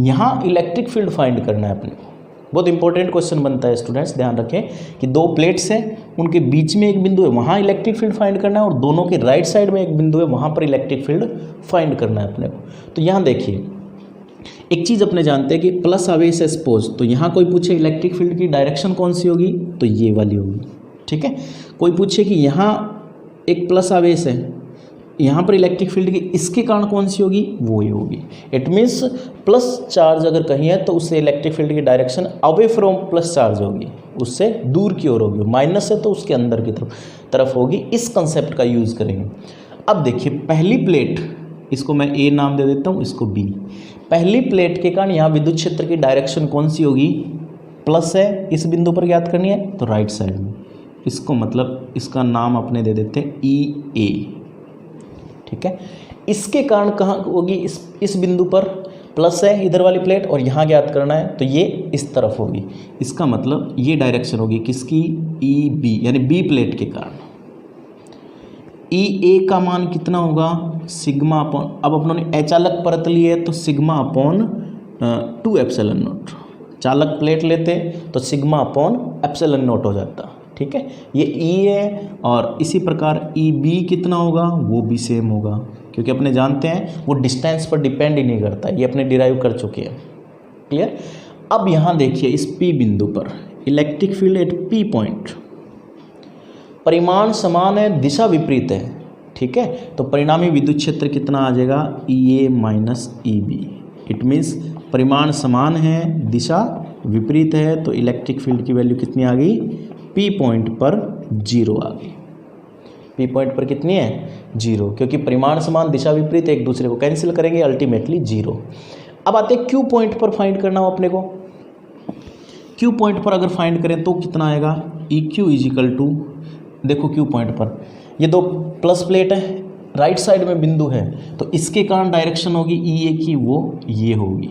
A: यहाँ इलेक्ट्रिक फील्ड फाइंड करना है अपने को। बहुत इंपॉर्टेंट क्वेश्चन बनता है स्टूडेंट्स, ध्यान रखें कि 2 प्लेट्स हैं, उनके बीच में एक बिंदु है, वहाँ इलेक्ट्रिक फील्ड फाइंड करना है, और दोनों के राइट साइड में एक बिंदु है, वहाँ पर इलेक्ट्रिक फील्ड फाइंड करना है अपने को। तो यहाँ देखिए, एक चीज़ अपने जानते हैं कि प्लस आवेश है सपोज, तो यहाँ कोई पूछे इलेक्ट्रिक फील्ड की डायरेक्शन कौन सी होगी, तो ये वाली होगी, ठीक है। कोई पूछे कि यहाँ एक प्लस आवेश है, यहाँ पर इलेक्ट्रिक फील्ड की इसके कारण कौन सी होगी, वो ही होगी। इट मीन्स प्लस चार्ज अगर कहीं है तो उससे इलेक्ट्रिक फील्ड की direction away from plus charge होगी, उससे दूर की ओर होगी। माइनस है तो उसके अंदर की तरफ होगी। इस कंसेप्ट का यूज़ करेंगे। अब देखिए, पहली प्लेट, इसको मैं ए नाम दे देता हूँ, इसको बी। पहली प्लेट के कारण यहाँ विद्युत क्षेत्र की डायरेक्शन कौन सी होगी, प्लस है, इस बिंदु पर ज्ञात करनी है तो राइट साइड में। इसको मतलब इसका नाम अपने दे देते हैं ई ए, ठीक है। इसके कारण कहाँ होगी, इस बिंदु पर प्लस है इधर वाली प्लेट, और यहाँ ज्ञात करना है तो ये इस तरफ होगी। इसका मतलब ये डायरेक्शन होगी किसकी, ई बी, यानी बी प्लेट के कारण। ई ए का मान कितना होगा, σ/, अब अपनों ने अचालक परत ली है तो σ/2ε0, चालक प्लेट लेते तो σ/ε0 हो जाता, ठीक है। ये ई है, और इसी प्रकार ई बी कितना होगा, वो भी सेम होगा, क्योंकि अपने जानते हैं वो डिस्टेंस पर डिपेंड ही नहीं करता, ये अपने डिराइव कर चुके हैं। क्लियर। अब यहाँ देखिए, इस पी बिंदु पर electric field at P point, परिमाण समान है, दिशा विपरीत है, ठीक है। तो परिणामी विद्युत क्षेत्र कितना आ जाएगा, E A minus E B. It means परिमाण समान है, दिशा विपरीत है, तो इलेक्ट्रिक फील्ड की वैल्यू कितनी आ गई, पी पॉइंट पर 0 आ गई। पी पॉइंट पर कितनी है, 0, क्योंकि परिमाण समान दिशा विपरीत, एक दूसरे को कैंसिल करेंगे, अल्टीमेटली 0। अब आते हैं क्यू पॉइंट पर फाइंड करना हो अपने को। क्यू पॉइंट पर अगर फाइंड करें तो कितना आएगा, ई क्यू = देखो क्यू पॉइंट पर ये 2 प्लस प्लेट है, राइट साइड में बिंदु है, तो इसके कारण डायरेक्शन होगी ई ए की, वो ये होगी,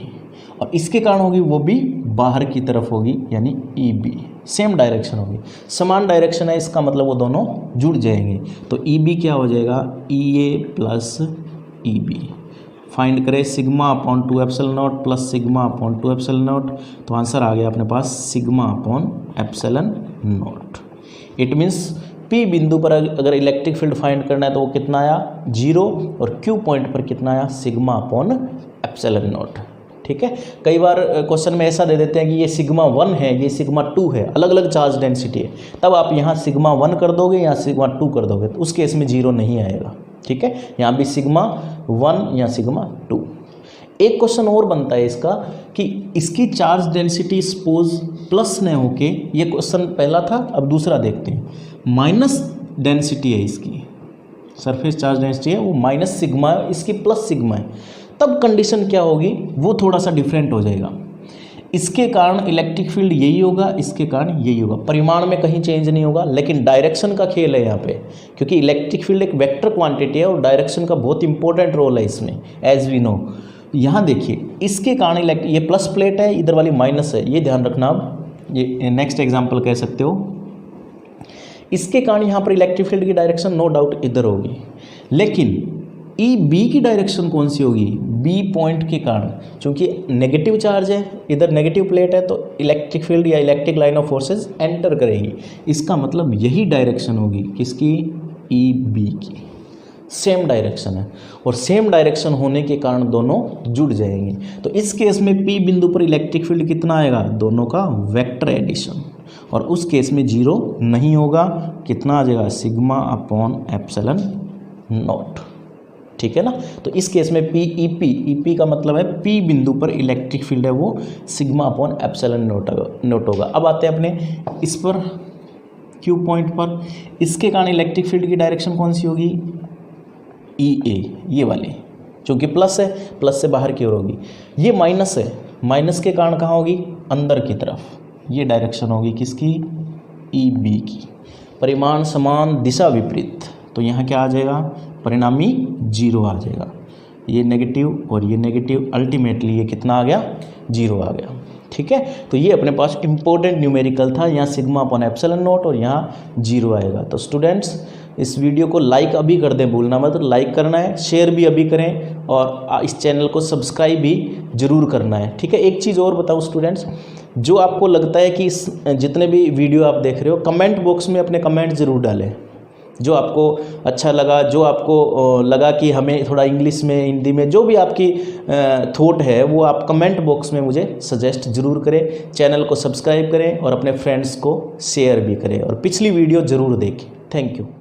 A: और इसके कारण होगी वो भी बाहर की तरफ होगी, यानी ई बी। सेम डायरेक्शन होगी, समान डायरेक्शन है, इसका मतलब वो दोनों जुड़ जाएंगे। तो ई बी क्या हो जाएगा, ई ए प्लस ई बी। फाइंड करें σ/2ε0 प्लस σ/2ε0, तो आंसर आ गया अपने पास σ/ε0। इट मीन्स पी बिंदु पर अगर इलेक्ट्रिक फील्ड फाइंड करना है तो वो कितना आया, 0, और क्यू पॉइंट पर कितना आया, σ/ε0, ठीक है। कई बार क्वेश्चन में ऐसा दे देते हैं कि ये σ1 है, ये σ2 है, अलग अलग चार्ज डेंसिटी है, तब आप यहाँ σ1 कर दोगे या σ2 कर दोगे, तो उस केस में 0 नहीं आएगा, ठीक है। यहाँ भी σ1 या σ2। एक क्वेश्चन और बनता है इसका कि इसकी चार्ज डेंसिटी सपोज प्लस न होके, ये क्वेश्चन पहला था, अब दूसरा देखते हैं, माइनस डेंसिटी है इसकी, सरफेस चार्ज डेंसिटी है वो माइनस सिग्मा है, इसकी प्लस सिग्मा है, तब कंडीशन क्या होगी वो थोड़ा सा डिफरेंट हो जाएगा। इसके कारण इलेक्ट्रिक फील्ड यही होगा, इसके कारण यही होगा, परिमाण में कहीं चेंज नहीं होगा, लेकिन डायरेक्शन का खेल है यहाँ पे, क्योंकि इलेक्ट्रिक फील्ड एक वेक्टर क्वांटिटी है और डायरेक्शन का बहुत इंपॉर्टेंट रोल है इसमें, एज वी नो। यहाँ देखिए इसके कारण ये प्लस प्लेट है, इधर वाली माइनस है, ये ध्यान रखना आप, ये नेक्स्ट एग्जाम्पल कह सकते हो। इसके कारण यहाँ पर इलेक्ट्रिक फील्ड की डायरेक्शन नो डाउट इधर होगी, लेकिन ई बी की डायरेक्शन कौन सी होगी, बी पॉइंट के कारण, क्योंकि नेगेटिव चार्ज है, इधर नेगेटिव प्लेट है, तो इलेक्ट्रिक फील्ड या electric line of forces enter करेगी। इसका मतलब यही डायरेक्शन होगी किसकी, ई बी की, सेम डायरेक्शन है, और सेम डायरेक्शन होने के कारण दोनों जुड़ जाएंगे। तो इस केस में पी बिंदु पर इलेक्ट्रिक फील्ड कितना आएगा, दोनों का वेक्टर एडिशन, और उस केस में जीरो नहीं होगा, कितना आ जाएगा, सिग्मा अपॉन एप्सिलॉन नॉट, ठीक है ना। तो इस केस में पी ई पी का मतलब है पी बिंदु पर इलेक्ट्रिक फील्ड है वो सिग्मा अपॉन एप्सिलॉन नॉट होगा। अब आते हैं अपने इस पर क्यू पॉइंट पर, इसके कारण इलेक्ट्रिक फील्ड की डायरेक्शन कौन सी होगी, ई ए, ये वाली, क्योंकि प्लस है, प्लस से बाहर की ओर होगी, ये माइनस है, माइनस के कारण कहाँ होगी, अंदर की तरफ, ये डायरेक्शन होगी किसकी, ई बी की, परिमाण समान दिशा विपरीत, तो यहाँ क्या आ जाएगा, परिणामी जीरो आ जाएगा, ये नेगेटिव और ये नेगेटिव, अल्टीमेटली ये कितना आ गया, जीरो आ गया, ठीक है। तो ये अपने पास इंपॉर्टेंट न्यूमेरिकल था, यहाँ सिग्मा अपॉन एप्सिलॉन नॉट और यहाँ जीरो आएगा। तो स्टूडेंट्स इस वीडियो को लाइक अभी कर दें, भूलना मत, लाइक करना है, शेयर भी अभी करें, और इस चैनल को सब्सक्राइब भी जरूर करना है, ठीक है। एक चीज़ और बताऊँ स्टूडेंट्स, जो आपको लगता है कि इस जितने भी वीडियो आप देख रहे हो, कमेंट बॉक्स में अपने कमेंट ज़रूर डालें, जो आपको अच्छा लगा, जो आपको लगा कि हमें थोड़ा इंग्लिश में, हिंदी में, जो भी आपकी थॉट है वो आप कमेंट बॉक्स में मुझे सजेस्ट ज़रूर करें। चैनल को सब्सक्राइब करें और अपने फ्रेंड्स को शेयर भी करें, और पिछली वीडियो ज़रूर देखें। Thank you.